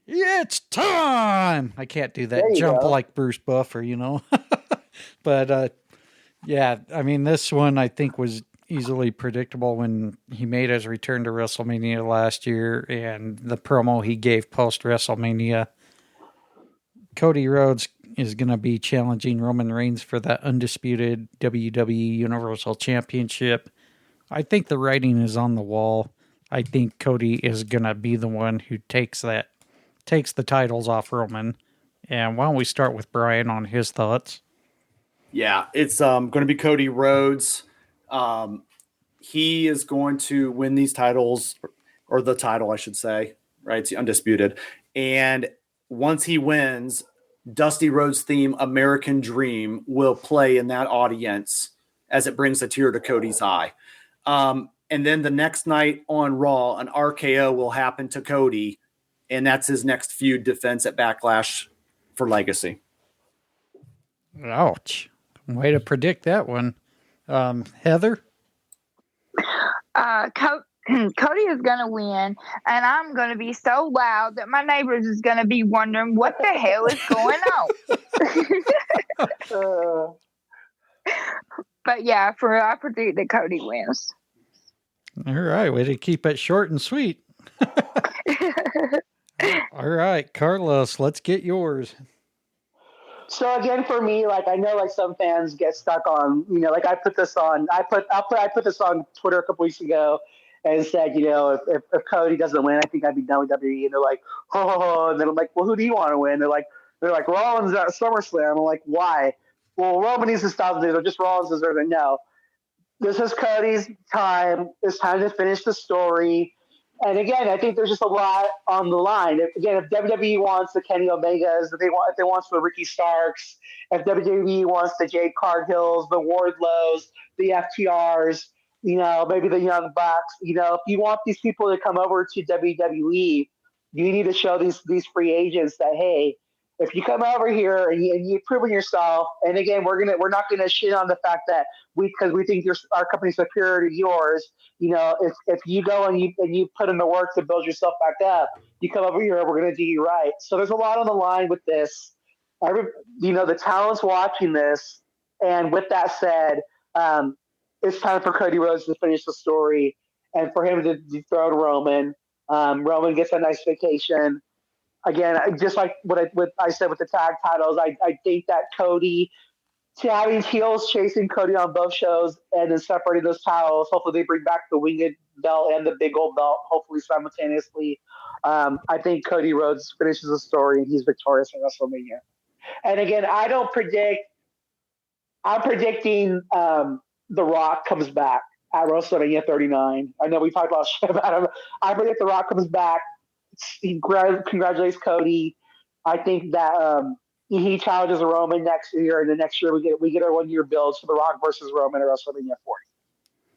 A: It's time. I can't do that jump like Bruce Buffer, But yeah, I mean, this one I think was easily predictable when he made his return to WrestleMania last year, and the promo he gave post WrestleMania. Cody Rhodes is going to be challenging Roman Reigns for that undisputed WWE Universal Championship. I think the writing is on the wall. I think Cody is going to be the one who takes the titles off Roman. And why don't we start with Bryan on his thoughts?
D: Yeah, it's going to be Cody Rhodes. He is going to win these titles, or the title, I should say, right? It's the undisputed. And once he wins, Dusty Rhodes' theme, American Dream, will play in that audience as it brings a tear to Cody's eye. And then the next night on Raw, an RKO will happen to Cody, and that's his next feud defense at Backlash for Legacy.
A: Ouch. Way to predict that one. Heather?
B: Cody is going to win, and I'm going to be so loud that my neighbors is going to be wondering what the hell is going on. But yeah, I predict that Cody wins.
A: All right, way to keep it short and sweet. All right, Carlos, let's get yours.
C: So again, for me, I know some fans get stuck on, I put this on Twitter a couple weeks ago and said, if Cody doesn't win, I think I'd be done with WWE. And they're like, oh, and then I'm like, well, who do you want to win? They're like Rollins at SummerSlam. I'm like, why? Well, Roman needs to stop this, or just Rollins deserves it. No, this is Cody's time. It's time to finish the story. And again, I think there's just a lot on the line. If WWE wants the Kenny Omegas, if they want the Ricky Starks, if WWE wants the Jade Cargills, the Wardlows, the FTRs, maybe the Young Bucks, if you want these people to come over to WWE, you need to show these free agents that, hey, if you come over here and you've proven yourself, and again, we're not gonna shit on the fact that because we think our company's superior to yours. If you go and you put in the work to build yourself back up, you come over here, we're gonna do you right. So there's a lot on the line with this. The talent's watching this, and with that said, it's time for Cody Rhodes to finish the story and for him to dethrone Roman. Roman gets a nice vacation. Again, just like what I said with the tag titles, I think that Cody, having heels chasing Cody on both shows and then separating those titles, hopefully they bring back the winged belt and the big old belt, hopefully simultaneously. I think Cody Rhodes finishes the story and he's victorious in WrestleMania. And again, I'm predicting The Rock comes back at WrestleMania 39. I know we talked a lot of shit about him. I predict The Rock comes back. He congratulates Cody. I think that he challenges Roman next year, and the next year we get our 1 year build for The Rock versus Roman at WrestleMania 40.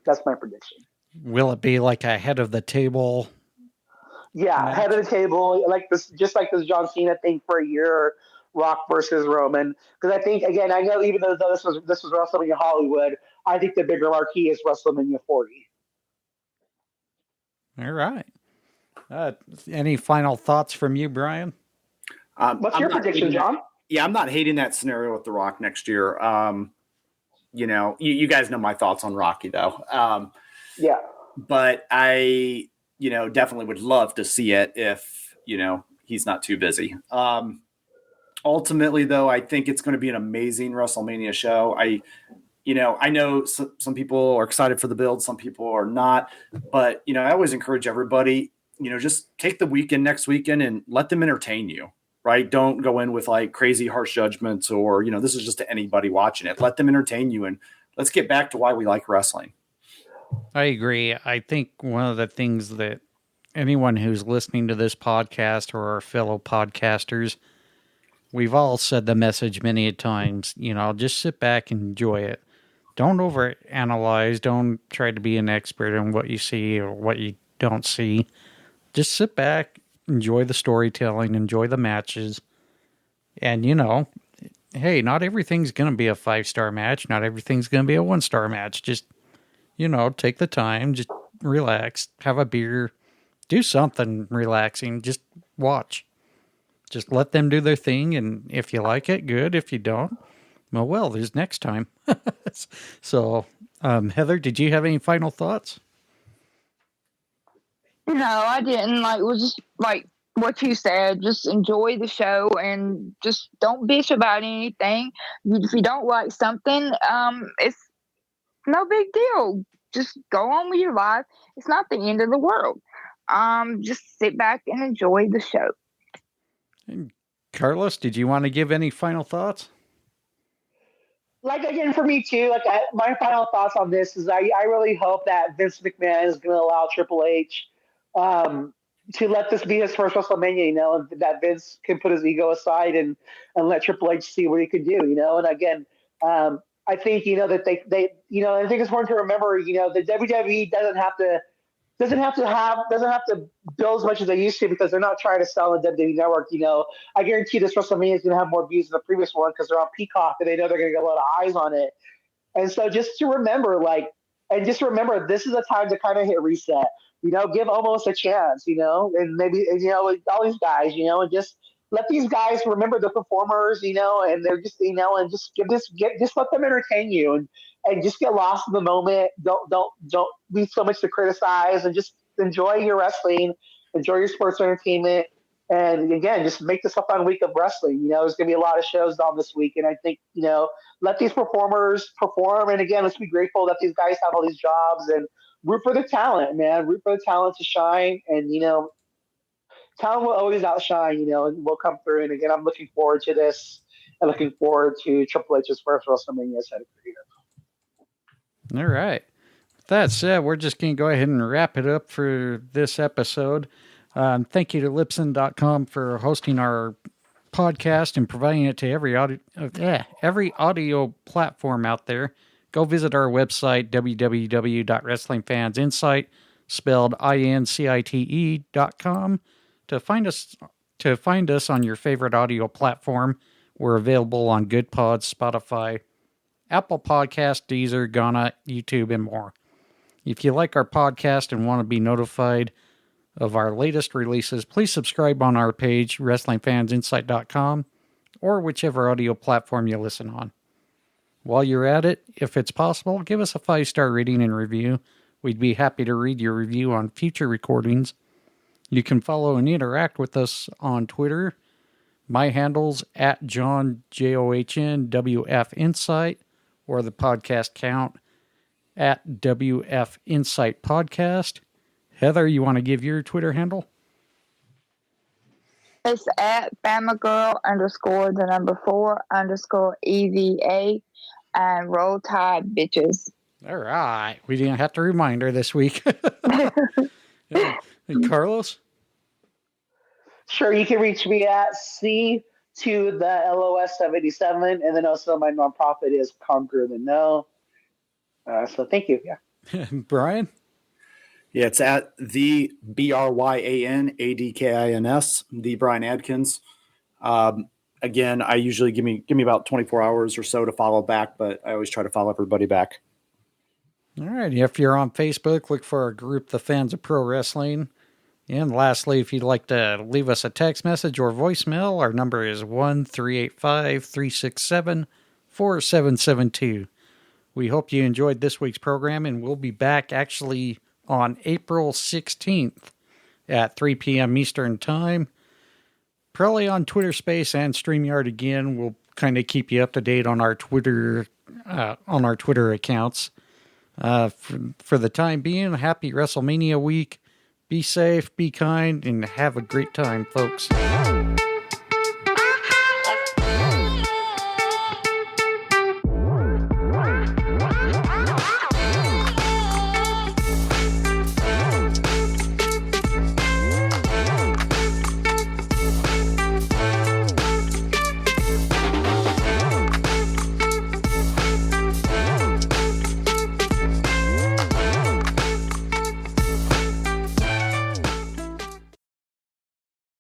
C: That's my prediction.
A: Will it be like a head of the table?
C: Yeah,
A: match?
C: Head of the table, just like this John Cena thing for a year, Rock versus Roman. Because I think, again, I know even though this was WrestleMania Hollywood, I think the bigger marquee is WrestleMania 40.
A: All right. Any final thoughts from you, Bryan?
C: What's your prediction, John?
D: Yeah, I'm not hating that scenario with The Rock next year. you guys know my thoughts on Rocky though.
C: Yeah.
D: But I, definitely would love to see it if, he's not too busy. Ultimately though, I think it's going to be an amazing WrestleMania show. I know some people are excited for the build, some people are not, but I always encourage everybody, just take the weekend next weekend and let them entertain you, right? Don't go in with like crazy harsh judgments or, this is just to anybody watching it. Let them entertain you, and let's get back to why we like wrestling.
A: I agree. I think one of the things that anyone who's listening to this podcast or our fellow podcasters, we've all said the message many times, just sit back and enjoy it. Don't overanalyze. Don't try to be an expert in what you see or what you don't see. Just sit back, enjoy the storytelling, enjoy the matches. And, hey, not everything's going to be a 5-star match. Not everything's going to be a 1-star match. Just, take the time, just relax, have a beer, do something relaxing, just watch. Just let them do their thing, and if you like it, good. If you don't, well, there's next time. So, Heather, did you have any final thoughts?
B: No, I didn't. It was just like what you said. Just enjoy the show and just don't bitch about anything. If you don't like something, it's no big deal. Just go on with your life. It's not the end of the world. Just sit back and enjoy the show.
A: And Carlos, did you want to give any final thoughts?
C: Again, for me too, my final thoughts on this is I really hope that Vince McMahon is going to allow Triple H to let this be his first WrestleMania, and that Vince can put his ego aside and let Triple H see what he can do, and again, I think, that they I think it's important to remember, the WWE doesn't have to build as much as they used to because they're not trying to sell the WWE network. I guarantee this WrestleMania is going to have more views than the previous one because they're on Peacock and they know they're going to get a lot of eyes on it. And so just to remember, this is a time to kind of hit reset. Give Almost a chance. And maybe all these guys. And just let these guys remember the performers. And they're just and just let them entertain you and just get lost in the moment. Don't be so much to criticize and just enjoy your wrestling, enjoy your sports entertainment. And again, just make this a fun week of wrestling. There's going to be a lot of shows on this week. And I think, let these performers perform. And again, let's be grateful that these guys have all these jobs and root for the talent, man. Root for the talent to shine. And, talent will always outshine, and we'll come through. And again, I'm looking forward to this and looking forward to Triple H's first WrestleMania as head of creative.
A: All right. With that said, we're just going to go ahead and wrap it up for this episode. Thank you to Libsyn.com for hosting our podcast and providing it to every audio platform out there. Go visit our website, www.wrestlingfansinsight, spelled INCITE.com, to find us on your favorite audio platform. We're available on Good Pods, Spotify, Apple Podcast, Deezer, Ghana, YouTube, and more. If you like our podcast and want to be notified of our latest releases, please subscribe on our page, WrestlingFansInsight.com, or whichever audio platform you listen on. While you're at it, if it's possible, give us a 5-star rating and review. We'd be happy to read your review on future recordings. You can follow and interact with us on Twitter. My handle's at John, JOHN, WF Insight, or the podcast count at WF Insight Podcast. Heather, you want to give your Twitter handle?
B: It's at BamaGirl_4_EVA and Roll Tide Bitches.
A: All right. We didn't have to remind her this week. And Carlos?
C: Sure, you can reach me at C to the LOS77, and then also my nonprofit is Conquer the No. So thank you. Yeah.
A: Brian?
D: Yeah, it's at the BRYANADKINS, the Brian Adkins. Again, I usually give me about 24 hours or so to follow back, but I always try to follow everybody back.
A: All right. If you're on Facebook, look for our group, The Fans of Pro Wrestling. And lastly, if you'd like to leave us a text message or voicemail, our number is 1-385-367-4772. We hope you enjoyed this week's program, and we'll be back actually on April 16th at 3 p.m. Eastern Time. Probably on Twitter Space and StreamYard again. We'll kind of keep you up to date on our Twitter accounts. For the time being, happy WrestleMania week. Be safe, be kind, and have a great time, folks.